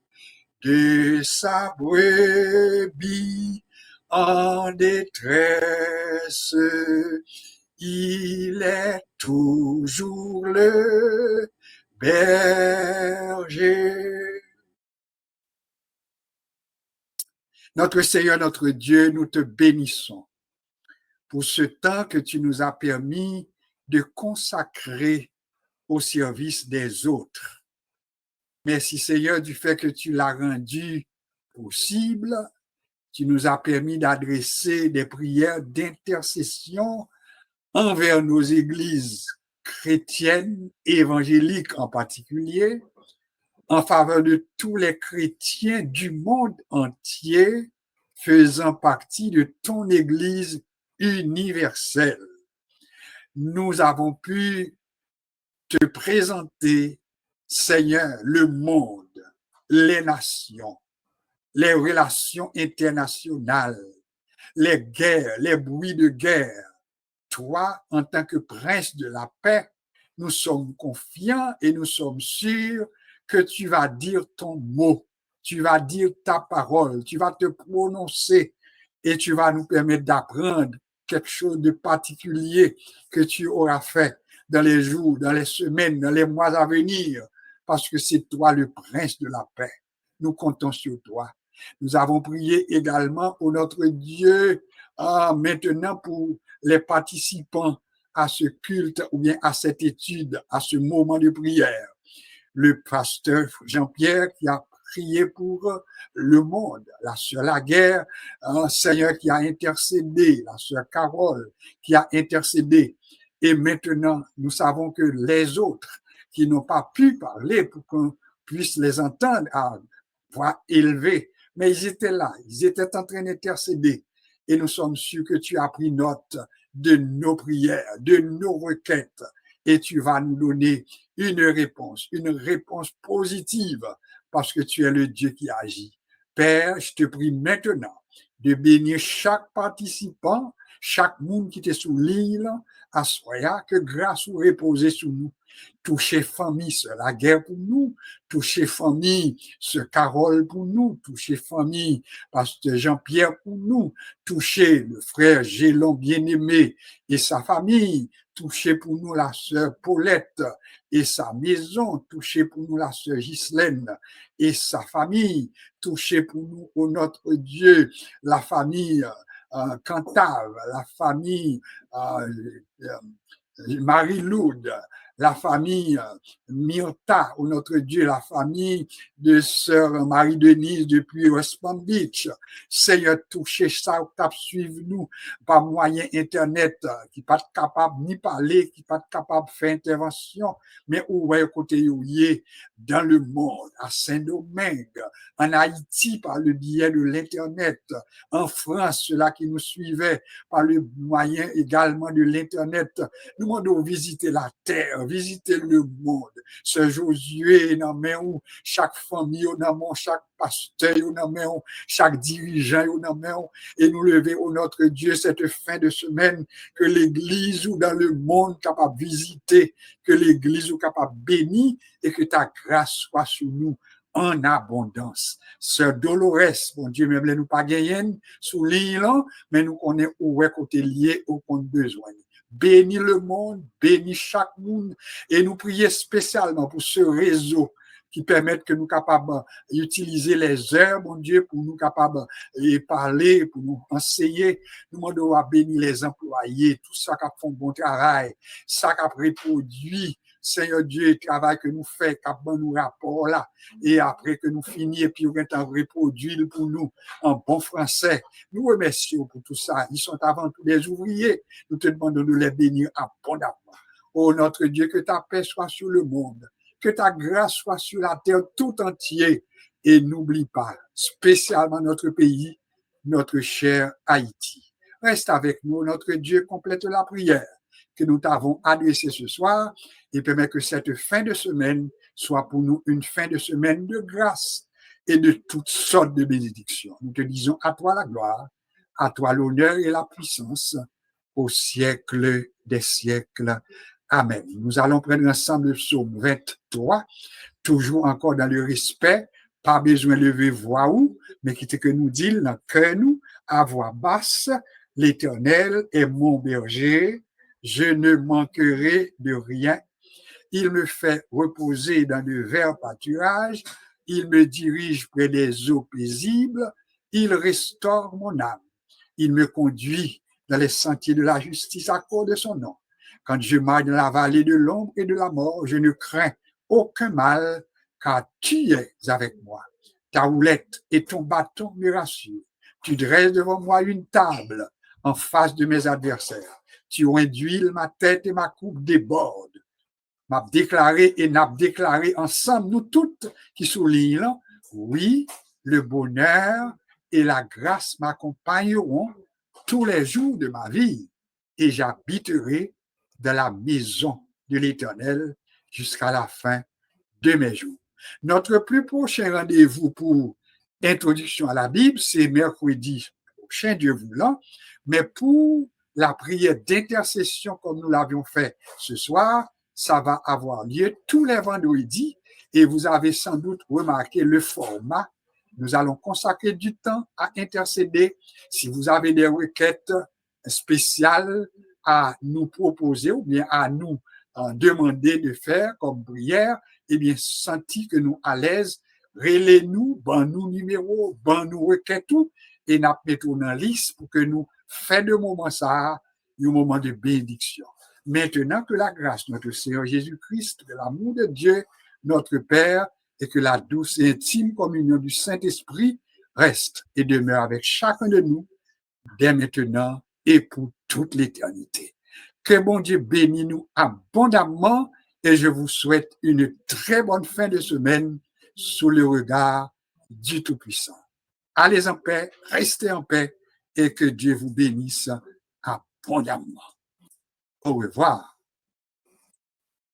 De sa brebis en détresse, il est toujours le berger. Notre Seigneur, notre Dieu, nous te bénissons pour ce temps que tu nous as permis de consacrer au service des autres. Merci Seigneur du fait que tu l'as rendu possible. Tu nous as permis d'adresser des prières d'intercession envers nos églises chrétiennes, évangéliques en particulier, en faveur de tous les chrétiens du monde entier faisant partie de ton Église universelle. Nous avons pu te présenter, Seigneur, le monde, les nations, les relations internationales, les guerres, les bruits de guerre. Toi, en tant que prince de la paix, nous sommes confiants et nous sommes sûrs que tu vas dire ton mot, tu vas dire ta parole, tu vas te prononcer et tu vas nous permettre d'apprendre quelque chose de particulier que tu auras fait dans les jours, dans les semaines, dans les mois à venir, parce que c'est toi le prince de la paix. Nous comptons sur toi. Nous avons prié également au notre Dieu maintenant pour les participants à ce culte ou bien à cette étude, à ce moment de prière. Le pasteur Jean-Pierre qui a prié pour le monde, la sœur Laguerre, un Seigneur qui a intercédé, la sœur Carole qui a intercédé. Et maintenant, nous savons que les autres qui n'ont pas pu parler pour qu'on puisse les entendre à voix élevée, mais ils étaient là, ils étaient en train d'intercéder. Et nous sommes sûrs que tu as pris note de nos prières, de nos requêtes, et tu vas nous donner une réponse positive, parce que tu es le Dieu qui agit. Père, je te prie maintenant de bénir chaque participant, chaque monde qui était sous l'île, à soya, que grâce ou reposer sur nous. Toucher famille, c'est la guerre pour nous. Toucher famille, ce Carole pour nous. Toucher famille, pasteur Jean-Pierre pour nous. Toucher le frère Gélon bien-aimé et sa famille. Toucher pour nous la sœur Paulette et sa maison. Toucher pour nous la sœur Ghislaine et sa famille. Toucher pour nous, oh notre Dieu, la famille Cantave, la famille Marie-Lourde, la famille Myrta, ou notre Dieu, la famille de sœur Marie-Denise depuis West Palm Beach. Seigneur, touchez ça, suivre nous par moyen Internet, qui pas capable ni parler, qui pas capable de faire intervention, mais où est côté dans le monde, à Saint-Domingue, en Haïti par le biais de l'Internet, en France, ceux-là qui nous suivaient par le moyen également de l'Internet. Nous demandons visiter la terre, visiter le monde. Ce Josué, chaque famille, chaque pasteur, chaque dirigeant, et nous lever au notre Dieu cette fin de semaine, que l'Église ou dans le monde capable de visiter, que l'Église ou capable de bénir et que ta grâce soit sur nous en abondance. Sœur Dolores, mon Dieu, même nous pas gagner sous l'île, mais nous connaissons où est côté lié au compte besoin. Bénis le monde, bénis chaque monde, et nous prions spécialement pour ce réseau qui permet que nous capables d'utiliser les heures, mon Dieu, pour nous capables de parler, pour nous enseigner. Nous demandons à bénir les employés, tout ça qui font bon travail, ça qui reproduit. Seigneur Dieu, le travail que nous faisons, qui nous rapport là, et après que nous finissons, et puis on va reproduire pour nous en bon français. Nous remercions pour tout ça. Ils sont avant tout des ouvriers. Nous te demandons de les bénir abondamment. Oh notre Dieu, que ta paix soit sur le monde, que ta grâce soit sur la terre tout entière. Et n'oublie pas, spécialement notre pays, notre cher Haïti. Reste avec nous, notre Dieu, complète la prière que nous t'avons adressée ce soir et permet que cette fin de semaine soit pour nous une fin de semaine de grâce et de toutes sortes de bénédictions. Nous te disons à toi la gloire, à toi l'honneur et la puissance au siècle des siècles. Amen. Nous allons prendre ensemble le psaume 23, toujours encore dans le respect, pas besoin de lever voix haut, mais qui que nous dit dans cœur nous, à voix basse, l'Éternel est mon berger, je ne manquerai de rien. Il me fait reposer dans de verts pâturages, il me dirige près des eaux paisibles, il restaure mon âme. Il me conduit dans les sentiers de la justice à cause de son nom. Quand je marche dans la vallée de l'ombre et de la mort, je ne crains aucun mal, car tu es avec moi. Ta houlette et ton bâton me rassurent. Tu dresses devant moi une table en face de mes adversaires. Tu induis ma tête et ma coupe déborde. M'a déclaré et n'a déclaré ensemble, nous toutes qui soulignent, oui, le bonheur et la grâce m'accompagneront tous les jours de ma vie et j'habiterai dans la maison de l'Éternel jusqu'à la fin de mes jours. Notre plus prochain rendez-vous pour introduction à la Bible, c'est mercredi prochain, Dieu voulant, mais pour la prière d'intercession comme nous l'avions fait ce soir, ça va avoir lieu tous les vendredis et vous avez sans doute remarqué le format. Nous allons consacrer du temps à intercéder. Si vous avez des requêtes spéciales à nous proposer ou bien à nous demander de faire comme prière, eh bien, senti que nous à l'aise, relez-nous, ban nous numéro, ban nous requêtes tout, et nous mettons dans la liste pour que nous fassions de moment ça, un moment de bénédiction. Maintenant que la grâce de notre Seigneur Jésus-Christ, que l'amour de Dieu, notre Père, et que la douce et intime communion du Saint-Esprit reste et demeure avec chacun de nous, dès maintenant et pour toute l'éternité. Que bon Dieu bénisse nous abondamment et je vous souhaite une très bonne fin de semaine sous le regard du Tout-Puissant. Allez en paix, restez en paix et que Dieu vous bénisse abondamment. Au revoir.